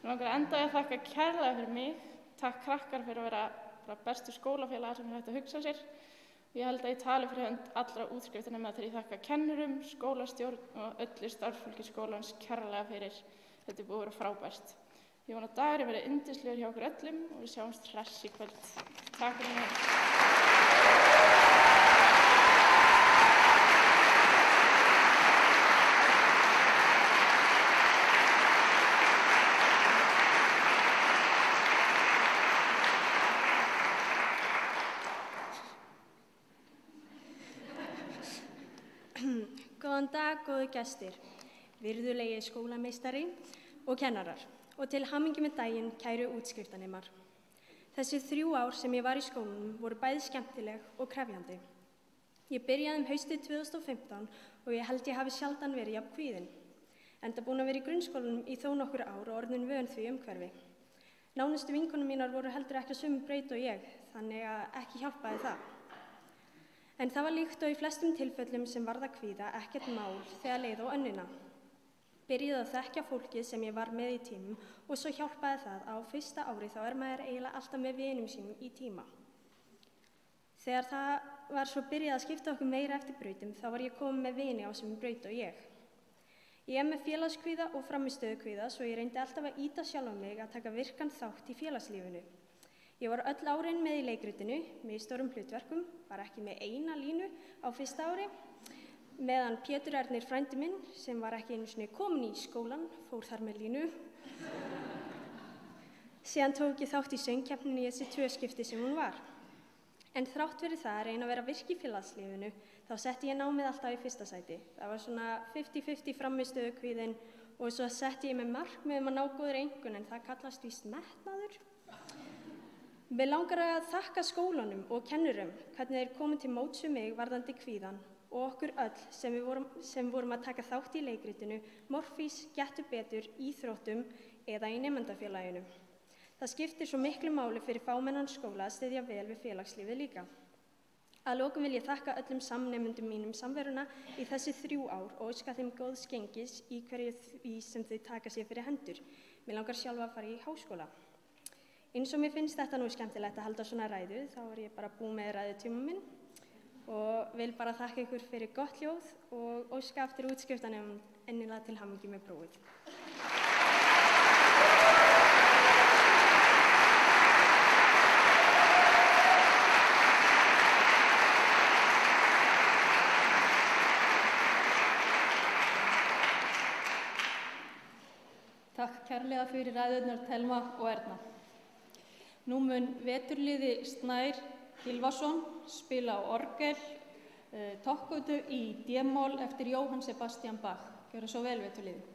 langar að enda að þakka kærlega fyrir mig. Takk krakkar fyrir að vera bestu skólafélagar sem hægt að hugsa sér Ég held að ég tali fyrir hönd allra útskriftarnema þegar ég þakka kennurum, skólastjórn og öllu starfsfólki skólans kærlega fyrir. Þetta búið að vera frábært. Ég vona að dagurinn verði yndislegur hjá okkur öllum og við sjáumst hress í kvöld. Takk fyrir mig. Góðan dag, góðu gestir, virðulegi skólameistari og kennarar og til hamingju með daginn, kæru útskriftarnemar. Þessi 3 ár sem ég var í skólanum voru bæði skemmtileg og krefjandi. Ég byrjaði haustið 2015 og ég held ég hafi sjaldan verið jafn kvíðin. Enda búin að vera í grunnskólanum í þó nokkur ár og orðin vön því umhverfi. Nánustu vinkonum mínar voru heldur ekki á sömu braut og ég, þannig að ekki hjálpaði það. En það var líkt og í flestum tilfellum sem varð að kvíða ekkert mál þegar leið á önnina. Byrjaði að þekkja fólkið sem ég var með í tímum og svo hjálpaði það að á fyrsta ári þá maður eiginlega alltaf með vinum sínum í tíma. Þegar það var svo byrjað að skipta okkur meira eftir brautum þá var ég komin með vini á sömu braut og ég. Ég með félagskvíða og framistöðukvíða svo ég reyndi alltaf að ýta sjálfa mig að taka virkan þátt í félagslífinu. Ég var öll árin með í leikritinu, með í stórum hlutverkum, var ekki með eina línu á fyrsta ári, meðan Pétur Ernir frændi minn, sem var ekki einu sinni komin í skólan, fór þar með línu. Síðan tók ég þátt í söngkeppninni í þessi 2 skipti sem hún var. En þrátt fyrir það að reyna að vera virk í félagslífinu, þá setti ég námið alltaf í fyrsta sæti. Það var svona 50-50 framistöðukvíðin og svo setti ég með markmið að ná góðri einkunn, en það kallast víst metnaður. Mig langar að þakka skólanum og kennurum hvernig þeir komið til móts við mig varðandi kvíðan og okkur öll sem vorum að taka þátt í leikritinu, Morfís, Gettu betur, íþróttum eða í nemendafélaginu. Það skiptir svo miklu máli fyrir fámennan skóla að styðja vel við félagslífið líka. Að lokum vil ég þakka öllum samnemendum mínum samveruna í þessi 3 ár og óska þeim góðs gengis í hverju því sem þau taka sér fyrir hendur. Mig langar sjálfa að fara í háskóla. Eins og mér finnst þetta nú skemmtilegt að halda svona ræðu, þá ég bara búin með ræðutíma minn og vil bara þakka ykkur fyrir gott hljóð og óska eftir útskriftarnemum ennilega til hamingju með prófið. Takk kærlega fyrir ræðurnar Thelma og Erna. Nú mun veturliði Snær Gylfason spila á orgel tokkutu í D-mól eftir Jóhann Sebastian Bach. Gjörðu svo vel, veturliði.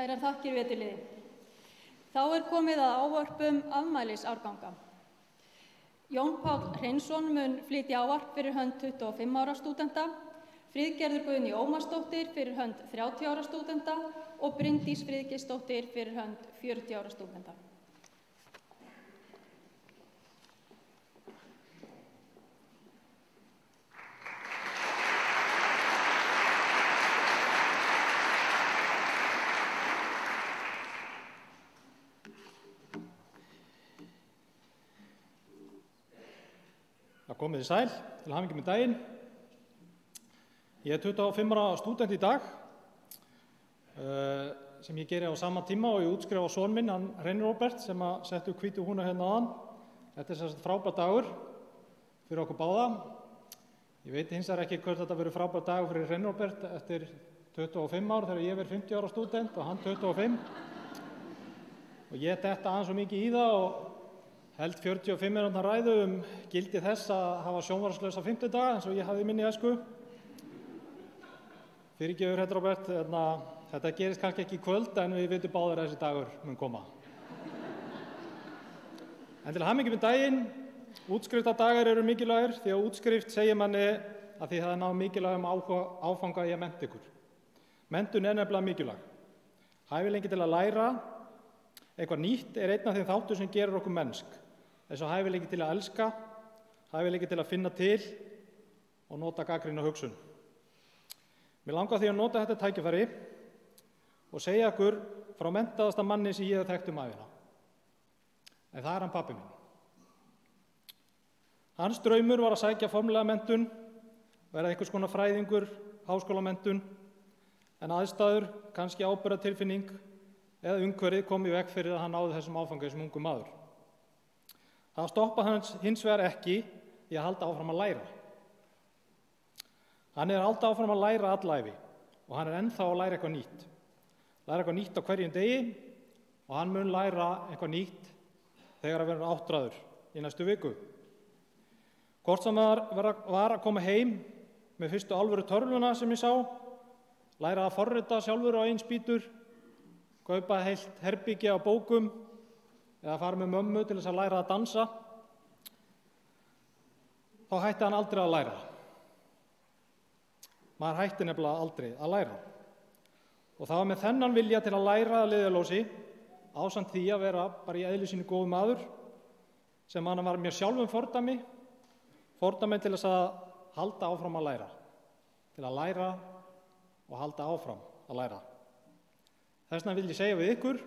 Kærar þakkir veturliði. Þá komið að ávörpum afmælisárganga. Jón Páll Hreinsson mun flytja ávarp fyrir hönd 25 ára stúdenta, Friðgerður Guðný Ómarsdóttir fyrir hönd 30 ára stúdenta og Bryndís Friðgeirsdóttir fyrir hönd 40 ára stúdenta. Komið þið sæl, til hamingju með daginn. Ég 25 ára stúdent í dag, sem ég geri á sama tíma og ég útskrifa son minn, hann Reynir Róbert, sem að setja upp hvítu húna hérna áðan. Þetta sem sagt frábær dagur fyrir okkur báða. Ég veit hins vegar ekki hvort þetta verður frábær dagur fyrir Reynir Róbert eftir 25 ár þegar ég verð 50 ára stúdent og hann 25. Og ég detta aðeins svo mikið í það og held 45 minútna ræðu gildi þess að hafa sjónvarpslausa 50 daga eins og ég hafði í minni æsku. Fyrirgefur, Róbert, þetta gerist kannski ekki í kvöld en við vitum báðir að þessi dagur mun koma. En til hamingju með daginn, útskriftardagar eru mikilvægir því að útskrift segir manni að þið hafið náð mikilvægum áfanga í að mennta ykkur. Menntun er nefnilega mikilvæg. Hæfileiki til að læra eitthvað nýtt er einn af þeim þáttum sem gerir okkur mennsk. Þess að hæfileiki til að elska, hæfileiki til að finna til og nota gagnrýna hugsun. Mér langar því að nota þetta tækifæri og segja ykkur frá menntaðasta manni sem ég hef þekkt ævina. En það er hann pabbi minn. Hans draumur var að sækja formlega menntun, vera einhvers konar fræðingur, háskólamenntun, en aðstæður, kannski ábyrgðartilfinning eða umhverfið kom í veg fyrir að hann náði þessum áfanga sem ungur maður. Það stoppaði hans hins vegar ekki í að halda áfram að læra. Hann er alltaf áfram að læra alla ævi og hann er ennþá að læra eitthvað nýtt. Læra eitthvað nýtt á hverjum degi og hann mun læra eitthvað nýtt þegar að vera áttræður í næstu viku. Hvort sem var að koma heim með fyrstu alvöru törluna sem ég sá, læra að forrita sjálfur á einn spýtur, kaupa heilt herbyggi á bókum eða fara með mömmu til þess að læra að dansa, þá hætti hann aldrei að læra. Maður hætti nefnilega aldrei að læra. Og það var með þennan vilja til að læra að leiðarljósi, ásamt því að vera bara í eðli sínu góður maður, sem hann var mér sjálfum fordæmi til þess að halda áfram að læra. Til að læra og halda áfram að læra. Þess vegna vil ég segja við ykkur,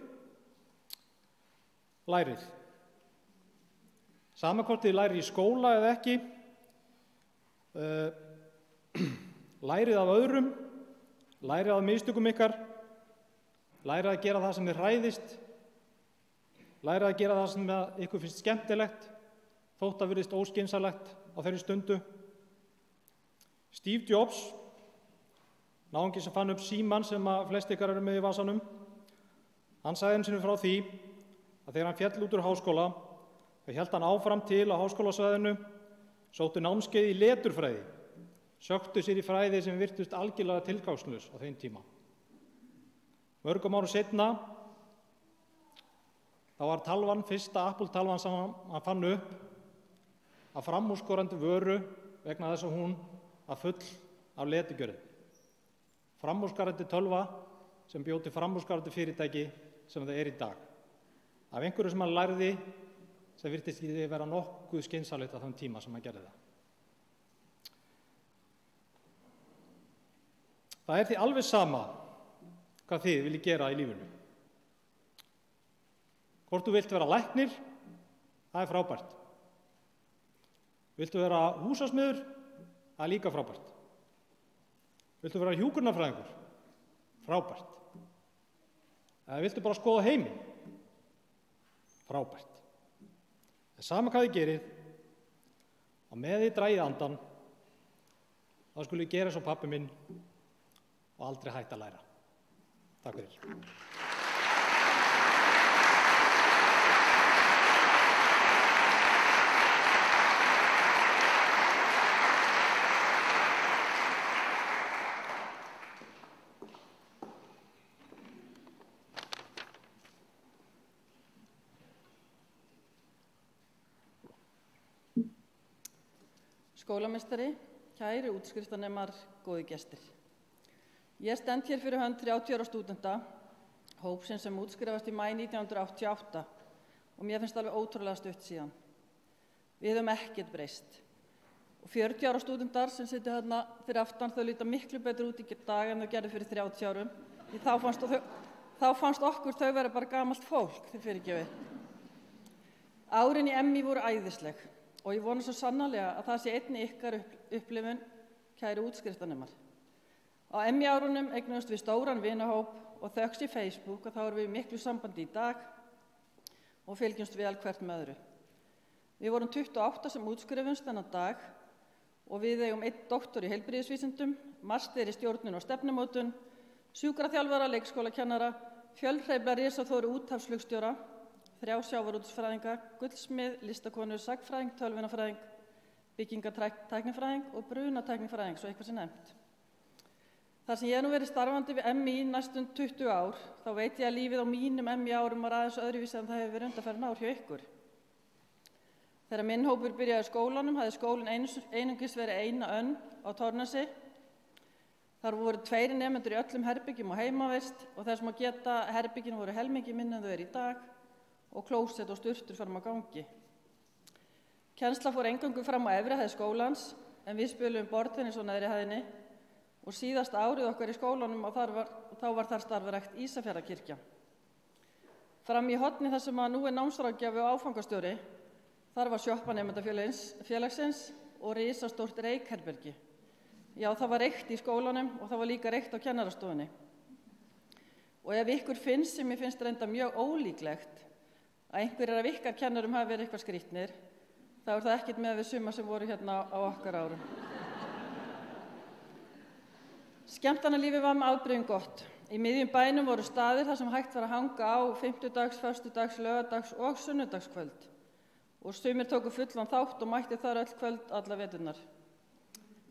lærið. Sama hvort þið lærið í skóla eða ekki, lærið af öðrum, lærið af mistökum ykkar, lærið að gera það sem þið hræðist, lærið að gera það sem ykkur finnst skemmtilegt, þótt að virðist óskynsamlegt á þeirri stundu. Steve Jobs, náungi sem fann upp símann sem að flest ykkar eru með í vasanum, hann sagði einu sinni frá því að þegar hann féll út úr háskóla, þá hélt hann áfram til á háskólasvæðinu, sótti námskeið í leturfræði, söktu sér í fræði sem virtust algjörlega tilgangslaus á þeim tíma. Mörgum árum seinna, þá var talvan, fyrsta Apple-talvan sem hann fann upp, að framúrskorandi vöru vegna þess að hún var full af leturgjörðum. Framúrskorandi tölva sem bjó til framúrskorandi fyrirtæki sem það er í dag. Af einhverju sem hann lærði sem virtist ekki vera nokkuð skynsamlegt á þeim tíma sem hann gerði það. Það er því alveg sama hvað þið viljið gera í lífinu. Hvort þú vilt vera læknir, það er frábært. Viltu vera húsasmiður, það er líka frábært. Viltu vera hjúkrunarfræðingur, frábært. Eða viltu bara skoða heiminn, frábært. En sama hvað þið gerið, og með þið dragið andan, þá skulum við gera eins og pabbi minn og aldrei hætta að læra. Takk fyrir. skólameistari, kæri útskriftarnemar, góði gestir. Ég stend hér fyrir hönd 30 ára stúdenta, hópsins sem útskrifast í maí 1988 og mér finnst alveg ótrúlega stutt síðan. Við höfum ekkert breyst. Og 40 ára stúdentar sem sitja þarna fyrir aftan, þau líta miklu betur út í dag en þau gerðu fyrir 30 árum. Því þá fannst okkur þau vera bara gamalt fólk, þið fyrirgefið. Árin í MÍ voru æðisleg og ég vona svo sannarlega að það sé einnig ykkar upplifun, kæri útskriftarnemar. Á MÍ-árunum eignuðumst við stóran vinahóp og þökks í Facebook og þá erum við í miklu sambandi í dag og fylgjumst vel hvert með öðru. Við vorum 28 sem útskrifumst þennan dag og við eigum 1 doktor í heilbrigðisvísindum, master í stjórnun og stefnumótun, sjúkraþjálfara, leikskólakennara, fjölhreyfla risaþóru úthafsflugstjóra, 3 sjávarútvegsfræðinga, gullsmið, listakonu, sagnfræðing, tölvunarfræðing, byggingatæknifræðing og brunatæknifræðing, svo eitthvað sé nefnt. Þar sem ég hef nú verið starfandi við MÍ næstum 20 ár, þá veit ég að lífið á mínum MÍ-árum var aðeins öðruvísi en það hefur verið undanfarin ár hjá ykkur. Þegar minn hópur byrjaði í skólanum hafði skólinn einungis verið eina önn á Torfnesi. Þar voru 2 nemendur í öllum herbyggjum og heimavist og þess má geta herbyggin voru helmingi minni en þau eru í dag og klósett og sturtur fram á gangi. Kennsla fór eingöngu fram á efri hæð skólans en við spilum borðtennis á neðri hæðinni og síðasta árið okkar í skólanum og þá var þar starfrækt Ísafjarðarkirkja. Fram í horni þar sem nú er námsráðgjafi og áfangastjóri, þar var sjoppa nemendafélagsins og risastórt reykherbergi. Já, það var reykt í skólanum og það var líka reykt á kennarastofunni. Og ef ykkur finnst, sem ég finnst reynda mjög ólíklegt, að einhverjir af ykkar kennarum hafi verið eitthvað skrýtnir, þá er það ekkert með við suma sem voru hérna á okkar árum. Skemmtanalífið var með afbrigðum gott. Í miðjum bænum voru staðir þar sem hægt var að hanga á fimmtudags, föstudags, laugardags og sunnudagskvöld. Og sumir tóku fullan þátt og mætti þar öll kvöld alla veturnar.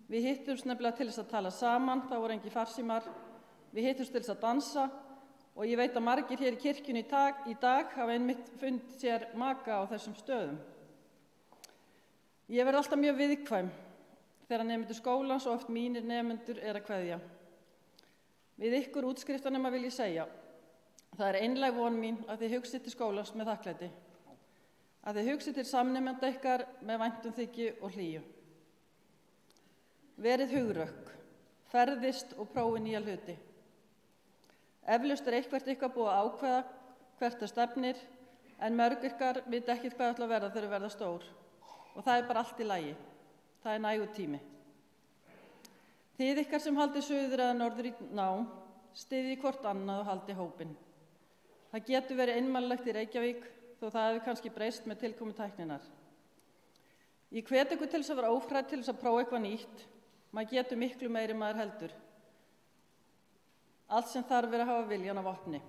Við hittumst nefnilega til þess að tala saman, þá voru engin farsímar. Við hittumst til þess að dansa og ég veit að margir hér í kirkjunni í dag hafa einmitt fundið sér maka á þessum stöðum. Ég verð alltaf mjög viðkvæm þegar nemendur skólans og oft mínir nemendur að kveðja. Við ykkur útskriftarnema vil ég segja, það er einlæg von mín að þið hugsið til skólans með þakklæti, að þið hugsið til samnemenda ykkar með væntumþykju og hlýju. Verið hugrökk, ferðist og prófið nýja hluti. Eflaust er eitthvað búið að ákveða hvert það stefnir, en mörg ykkar vita ekkert hvað ætla að verða þegar verða stór. Og það er bara allt í lagi. Það er nægur tími. Þið ykkar sem haldið suður eða norður í nám, styðjið hvort annað og haldið hópinn. Það getur verið einmannlegt í Reykjavík, þó það hefur kannski breyst með tilkomu tækninnar. Ég hvet ykkur til þess að vera ófrædd til þess að prófa eitthvað nýtt. Maður getur miklu meiri maður heldur. Allt sem þarf að hafa viljan af vopni.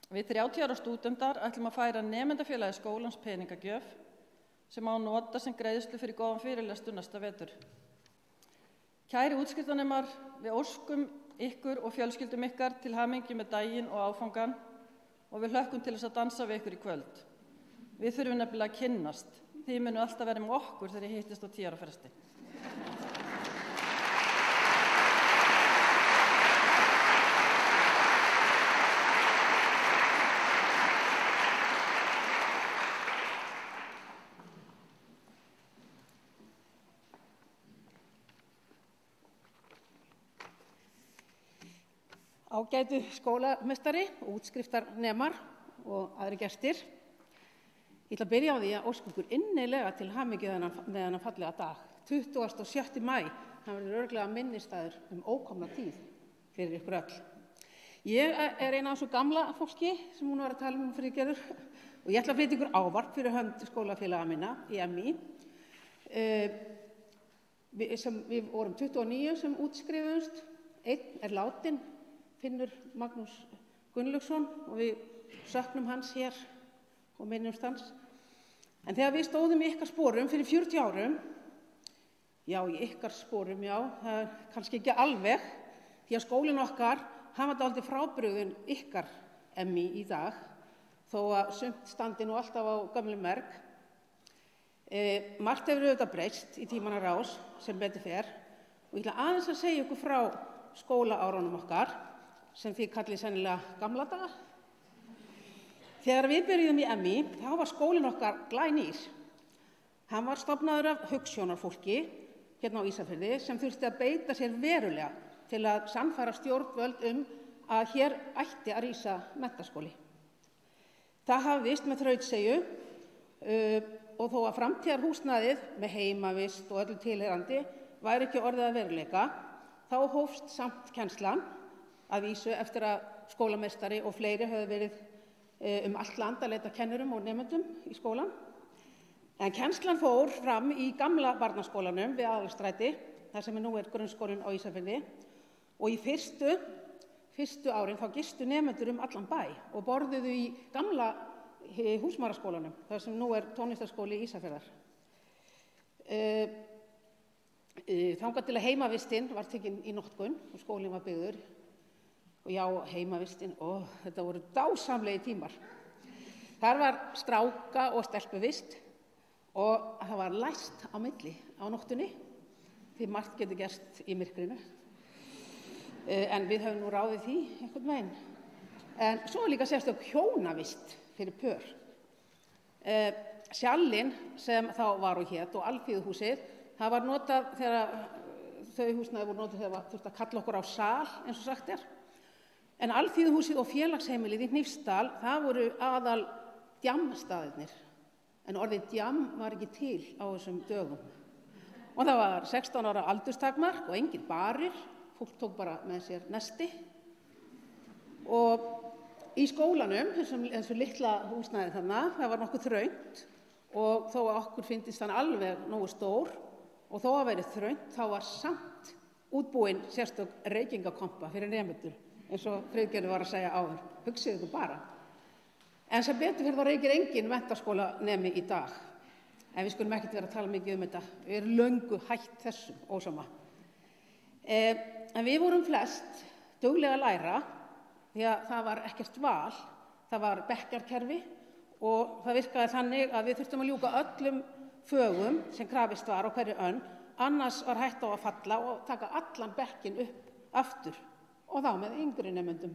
Við 30 ára stúdentar ætlum að færa nemendafélagi skólans peningagjöf sem á nota sem greiðslu fyrir góðan fyrirlestur næsta vetur. Kæri útskriftarnemar, við óskum ykkur og fjölskyldum ykkar til hamingju með daginn og áfangan og við hlökkum til þess að dansa við ykkur í kvöld. Við þurfum nefnilega að kynnast. Þið munu alltaf vera með okkur þegar ég hittist á 10 ára fresti. Ágætu skólameistari, útskriftarnemar og aðri gestir. Ég ætla að byrja á því að óska ykkur innilega til hamingju með þennan fallega dag. 27. maí, það verður örugglega minnisstæður ókomna tíð fyrir ykkur öll. Ég er eina af svo gamla fólki sem hún var að tala fyrir gerður og ég ætla að flytja ykkur ávarp fyrir hönd skólafélaga minna í MÍ. Við vorum 29 sem útskrifumst, einn er látinn, Finnur Magnús Gunnlaugsson og við söknum hans hér og minnumst hans. En þegar við stóðum í ykkar sporum fyrir 40 árum, já, í ykkar sporum, já, það er kannski ekki alveg, því að skólinn okkar hafa dálítið frábrugðin ykkar MÍ í dag, þó að sumt standi nú alltaf á gömlum merg. Margt hefur auðvitað breyst í tímanna rás sem betur fer og ég ætla aðeins að segja ykkur frá skólaárunum okkar sem þið kallið sennilega gamla daga. Þegar við byrjuðum í MÍ þá var skólinn okkar glænýr. Hann var stofnaður af hugsjónarfólki hérna á Ísafirði sem þurfti að beita sér verulega til að sannfæra stjórnvöld að hér ætti að rísa menntaskóli. Það hafðist með þrautseigju og þó að framtíðarhúsnæðið með heimavist og öllu tilheyrandi væri ekki orðið að veruleika, þá hófst samt kennslan að vísu eftir að skólameistari og fleiri höfðu verið allt land að leita kennurum og nemendum í skólan. En kennslan fór fram í gamla barnaskólanum við Aðalstræti, þar sem nú grunnskólinn á Ísafirði, og í fyrstu árin þá gistu nemendur allan bæ og borðuðu í gamla húsmæðraskólanum, þar sem nú tónlistarskóli Ísafjarðar. Þangað til að heimavistinn var tekin í notkun og skólinn var byggður. Og já, heimavistinn, þetta voru dásamlegi tímar. Þar var stráka- og stelpuvist og það var læst á milli á nóttunni, því margt getur gerst í myrkrinu. En við höfum nú ráðið því einhvern veginn. En svo líka sérstök hjónavist fyrir pör. Sjallinn sem þá var og hét og Alþýðuhúsið, það var notað þegar þau húsnæði voru notað þegar þurfti að kalla okkur á sal, eins og sagt er. En Alþýðuhúsið og félagsheimilið í Hnífsdal, það voru aðal djammstaðirnir. En orðið djamm var ekki til á þessum dögum. Og það var 16 ára aldurstakmark og engir barir, fólk tók bara með sér nesti. Og í skólanum, þessu litla húsnæði þarna, það var nokkuð þröngt og þó að okkur fyndist hann alveg nógu stór og þó að verið þröngt, þá var samt útbúin sérstök reykingakompa fyrir nemendur, eins og Friðgerður var að segja áður. Hugsið ykkur bara. En sem betur fyrir þá reykir engin menntaskólanemi í dag. En við skulum ekkert vera að tala mikið þetta. Við erum löngu hætt þessum ósama. En við vorum flest duglega að læra því að það var ekkert val. Það var bekkjarkerfi og það virkaði þannig að við þurftum að ljúka öllum fögum sem krafist var á hverju önn, annars var hætt á að falla og taka allan bekkin upp aftur og þá með yngri nemendum.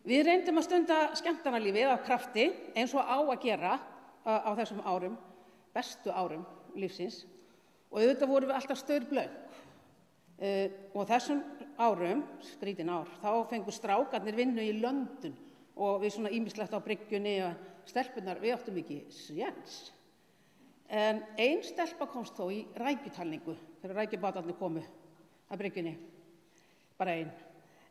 Við reyndum að stunda skemmtanalífið af krafti eins og á að gera á þessum árum, bestu árum lífsins og auðvitað vorum við alltaf staurblauk. Og þessum árum, skrítin ár, þá fengu strákarnir vinnu í London og við svona ýmislegt á bryggjunni og stelpurnar, við áttum ekki séns. En ein stelpa komst þó í rækjutalningu þegar rækjubátarnir komu að bryggjunni, bara ein.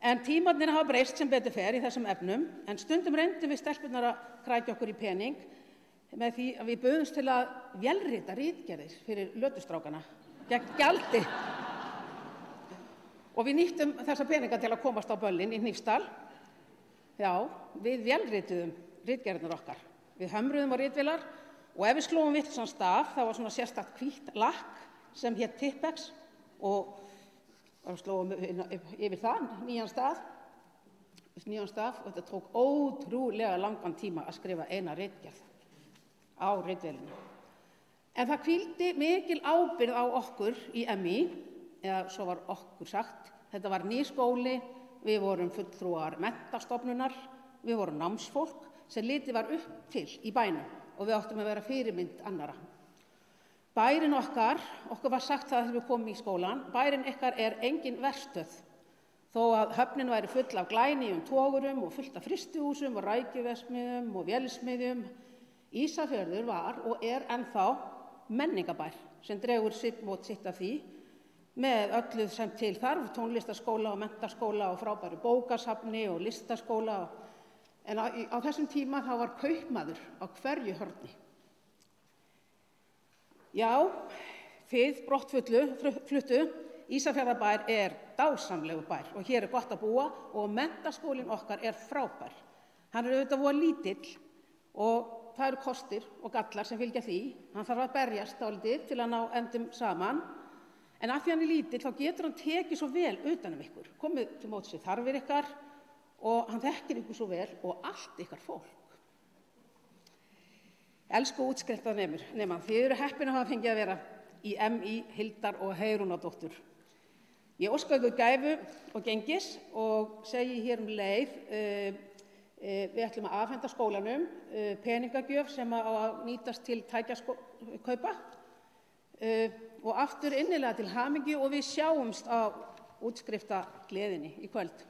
En tímarnir hafa breyst sem betur fer í þessum efnum, en stundum reyndum við stelpurnar að krækja okkur í pening með því að við buðumst til að vélrita ritgerðir fyrir lötustrákana gegn gjaldi. Og við nýttum þessa peninga til að komast á böllin í Hnífsdal. Já, við vélrituðum ritgerðirnar okkar. Við hömruðum á ritvélar og ef við slóum vitlausan staf, það var svona sérstakt hvítt lakk sem hét Tippex og slóum yfir það nýjan staf og þetta tók ótrúlega langan tíma að skrifa eina ritgerð á ritvélina. En það hvíldi mikil ábyrgð á okkur í MÍ, eða svo var okkur sagt, þetta var nýr skóli, við vorum fulltrúar menntastofnunar, við vorum námsfólk sem litið var upp til í bænum og við áttum að vera fyrirmynd annara. Bærinn okkar var sagt það þegar við komum í skólan, bærinn ykkar engin verstöð, þó að höfnin væri full af glænýjum togurum og fullt af frystihúsum og rækjuverksmiðjum og vélsmiðjum. Ísafjörður var og ennþá menningabær sem dregur sitt sitt af því með öllu sem til þarf, tónlistarskóla og menntaskóla og frábæru bókasafni og listaskóla. En á þessum tíma þá var kaupmaður á hverju horni. Já, þið brottfluttu, Ísafjarðarbær dásamlegur bær og hér gott að búa og menntaskólinn okkar frábær. Hann auðvitað voða lítill og það eru kostir og gallar sem fylgja því. Hann þarf að berjast dálítið til að ná endum saman. En af því hann lítill þá getur hann tekið svo vel utan ykkur, komið til móts við þarfir ykkar og hann þekkir ykkur svo vel og allt ykkar fólk. Elsku útskriftarnemar, þið eru heppin að hafa fengið að vera í MÍ Hildar og Heiðrúnardóttur. Ég óska ykkur gæfu og gengis og segi hér leið, við ætlum að afhenda skólanum peningagjöf sem á að nýtast til tækjakaupa og aftur innilega til hamingju og við sjáumst á útskriftargleðinni í kvöld.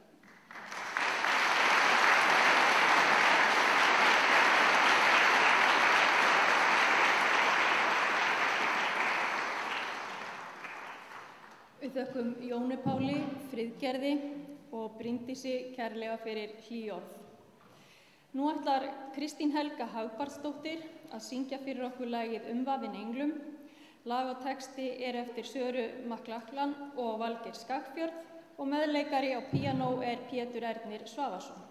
Við þökkum Jóni Páli, Friðgerði og Bryndísi kærlega fyrir hlý orð. Nú ætlar Kristín Helga Hagbardsdóttir að syngja fyrir okkur lagið Umvafin englum. Lag og texti er eftir Söru McLachlan og Valgeir Skagfjörð og meðleikari á píanó er Pétur Ernir Svavarsson.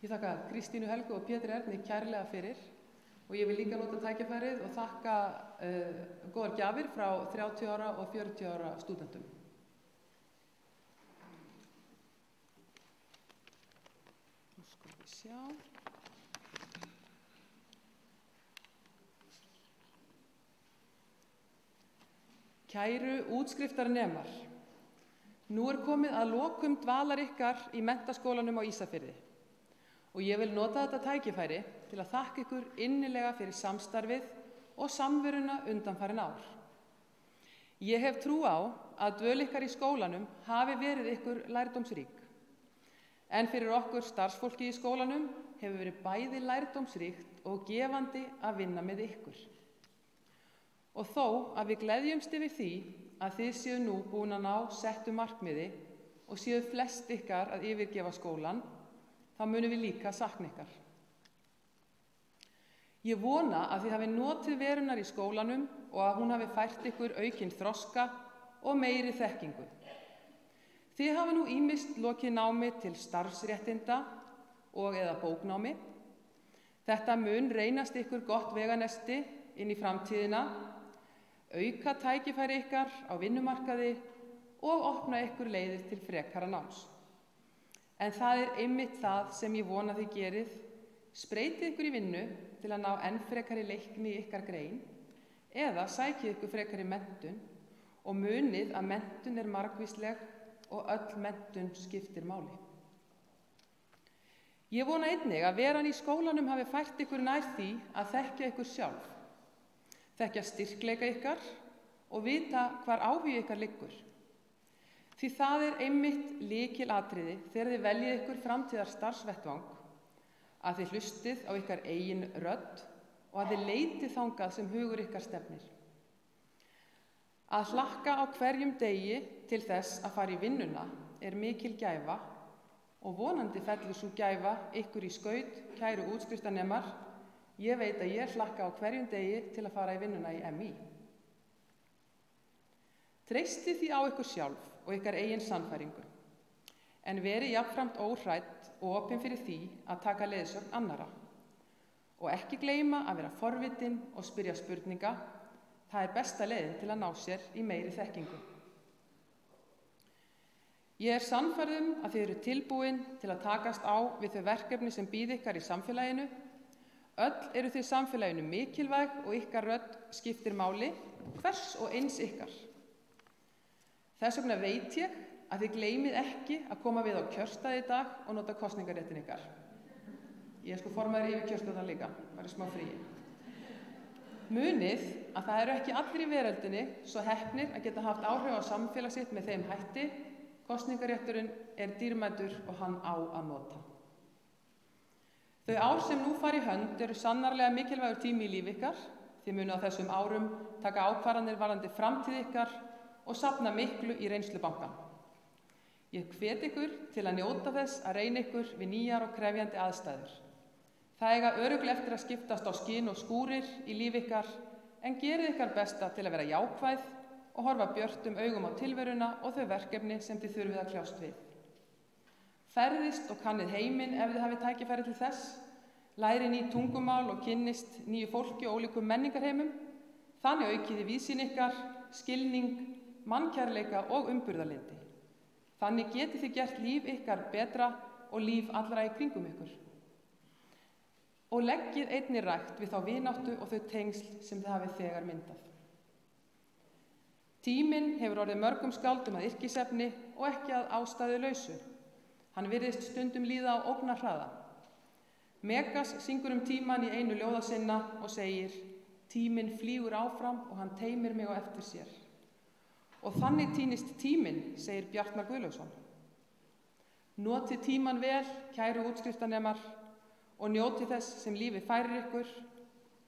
Ég þakka Kristínu Helgu og Pétri Erni kærlega fyrir og ég vil líka nota tækifærið og þakka góðar gjafir frá 30 ára og 40 ára stúdentum. Nú skulum við sjá. Kæru útskriftarnemar, nú komið að lokum dvalar ykkar í Menntaskólanum á Ísafirði og ég vil nota þetta tækifæri til að þakka ykkur innilega fyrir samstarfið og samveruna undanfarin ár. Ég hef trú á að dvöl ykkar í skólanum hafi verið ykkur lærdómsrík, en fyrir okkur starfsfólki í skólanum hefur verið bæði lærdómsríkt og gefandi að vinna með ykkur. Og þó að við gleðjumst yfir því að þið séu nú búin að ná settu markmiði og séu flest ykkar að yfirgefa skólan, þá munum við líka sakna ykkar. Ég vona að þið hafi notið verunar í skólanum og að hún hafi fært ykkur aukinn þroska og meiri þekkingu. Þið hafi nú ýmist lokið námi til starfsréttinda og eða bóknámi. Þetta mun reynast ykkur gott veganesti inn í framtíðina, auka tækifæri ykkar á vinnumarkaði og opna ykkur leiðir til frekara náms. En það einmitt það sem ég vona þið gerið, spreytið ykkur í vinnu til að ná enn frekari leikni í ykkar grein eða sækið ykkur frekari menntun og munið að menntun margvísleg og öll menntun skiptir máli. Ég vona einnig að veran í skólanum hafi fært ykkur nær því að þekkja ykkur sjálf, þekkja styrkleika ykkar og vita hvar áhugi ykkar liggur. Því það einmitt lykilatriði þegar þið veljið ykkur framtíðar starfsvettvang, að þið hlustið á ykkar eigin rödd og að þið leitið þangað sem hugur ykkar stefnir. Að hlakka á hverjum degi til þess að fara í vinnuna mikil gæfa og vonandi fellur sú gæfa ykkur í skaut, kæru útskriftarnemar. Ég veit að ég hlakka á hverjum degi til að fara í vinnuna í MÍ. Treystið því á ykkur sjálf og ykkar eigin sannfæringu, en verið jafnframt óhrædd og opin fyrir því að taka leiðsögn annarra. Og ekki gleyma að vera forvitin og spyrja spurninga, það besta leiðin til að ná sér í meiri þekkingu. Ég sannfærð að þið eru tilbúin til að takast á við þau verkefni sem bíða ykkar í samfélaginu. Öll eru þið samfélaginu mikilvæg og ykkar rödd skiptir máli, hvers og eins ykkar. Þess vegna veit ég að þið gleymið ekki að koma við á kjörstað í dag og nota kosningaréttin ykkar. Ég formaður yfir kjörstaðan líka, bara í smá fríi. Munið að það ekki allir í veröldinni svo heppnir að geta haft áhrif á samfélag sitt með þeim hætti. Kosningarétturinn dýrmætur og hann á að nota. Þau ár sem nú fara í hönd eru sannarlega mikilvægur tími í lífi ykkar. Þið munið á þessum árum taka ákvarðanir varðandi framtíð ykkar og safna miklu í reynslubankann. Ég hvet ykkur til að njóta þess að reyna ykkur við nýjar og krefjandi aðstæður. Það eiga örugglega eftir að skiptast á skin og skúrir í lífi ykkar, en gerið ykkar besta til að vera jákvæð og horfa björtum augum á tilveruna og þau verkefni sem þið þurfið að kljást við. Ferðist og kannið heiminn ef þið hafið tækifæri til þess, læri ný tungumál og kynnist nýju fólki og ólíkum menningarheimum, þannig aukið þið víðsýn ykkar, skilning, mannkærleika og umburðarlyndi. Þannig getið þið gert líf ykkar betra og líf allra í kringum ykkur. Og leggið einnig rækt við þá vináttu og þau tengsl sem þið hafið þegar myndað. Tíminn hefur orðið mörgum skáldum að yrkisefni og ekki að ástæðulausu. Hann virðist stundum líða á ógnarhraða. Megas syngur tímann í einu ljóða sinna og segir: tíminn flýgur áfram og hann teymir mig á eftir sér. Og þannig týnist tíminn, segir Bjartmar Guðlaugsson. Notið tímann vel, kæru útskriftarnemar, og njótið þess sem lífið færir ykkur.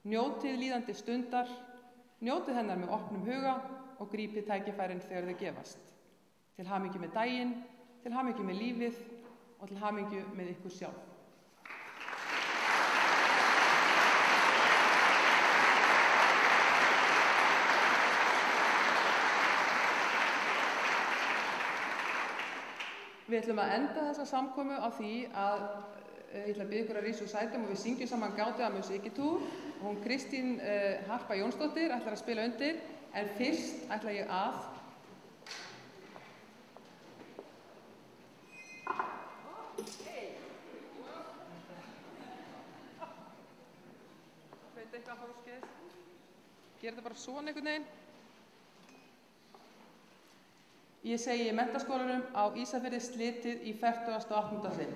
Njótið líðandi stundar, njótið hennar með opnum huga og grípið tækifærin þegar þau gefast. Til hamingju með daginn, til hamingju með lífið og til hamingju með ykkur sjálf. Við ætlum að enda þessa samkomu á því að Ég ætla að biðja ykkur að rísa úr sætum og við syngjum saman Gátu að Musikitúr. Hún Kristín Harpa Jónsdóttir ætlar að spila undir, en fyrst ætla ég að gera þetta bara svona einhvern veginn. Ég segi Menntaskólanum á Ísafirði slitið í 48. sinn.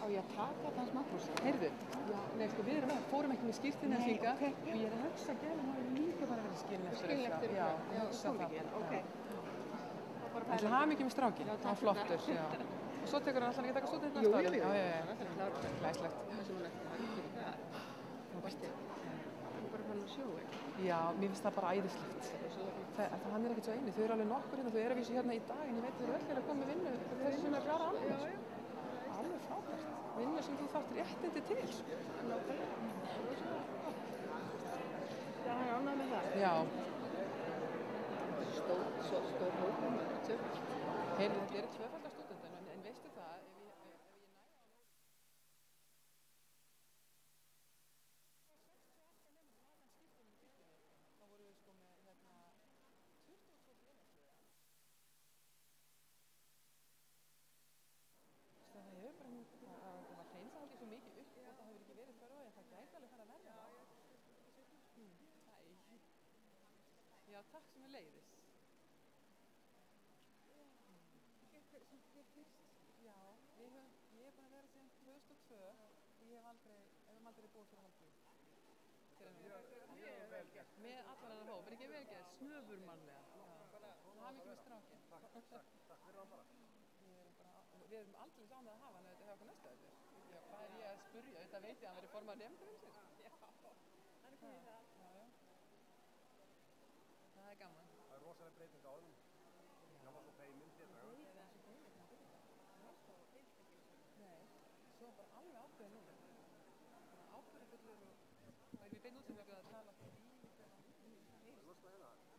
Á ég að taka það smáprósa? Heyrðu, já, nei, sko, við fórum ekki með skýrtin þess líka og ég er að hugsa að gæla maður líka bara verið skilin eftir eitthvað. Já, hugsa það. Það er hamingju með strákin, það var flottur, já. Og svo tekur hann alltaf ekki að taka stótið næsta ári. Jú, já, glæslegt. farin að sjói? Já, mér finnst það bara æðislegt. Hann ekkert svo eini, þau eru alveg nokkur hérna, þau eru að vísu hérna í dag, en ég veit þau eru öll að koma vinnu þessu sem klára alveg. Alveg frábært. Vinnu sem þú þarft réttindi til. Já, hann er ánægður með það. Já. Stór hópur, Heyrðu, þetta eru tvöfaldar stúdentar, en veistu það, ef ég næði þá voru við sko með 22 félagsliða. Það hefur bara það var hreinsað aldrei svo mikið upp og það hefur ekki verið þörf á því, það gæti alveg fara að verða það. Já, takk sem er leiðis. Já, ég er búin að vera síðan 2002 og við höfum aldrei búið fyrir hálftíð. Mjög vel gert. Með allan hennar hóp, er ekki vel gert? Snöfurmannlega. Það hafi ekki með strákinn. Takk fyrir hann bara. Við erum aldrei sánað að hafa hann auðvitað hjá okkur næsta auðvitað. Hvað er ég að spurja? Þetta veit ég að hann verið formað nefndarins. Já, hann er komið í það. Það er gaman. Það er rosalega breyting á honum. Það var svo feiminn til það. Nei, svo bara alveg ákveðið núna. Ákveðið fullur og það er við bein útsendingu að tala í. Það er losnað hérna.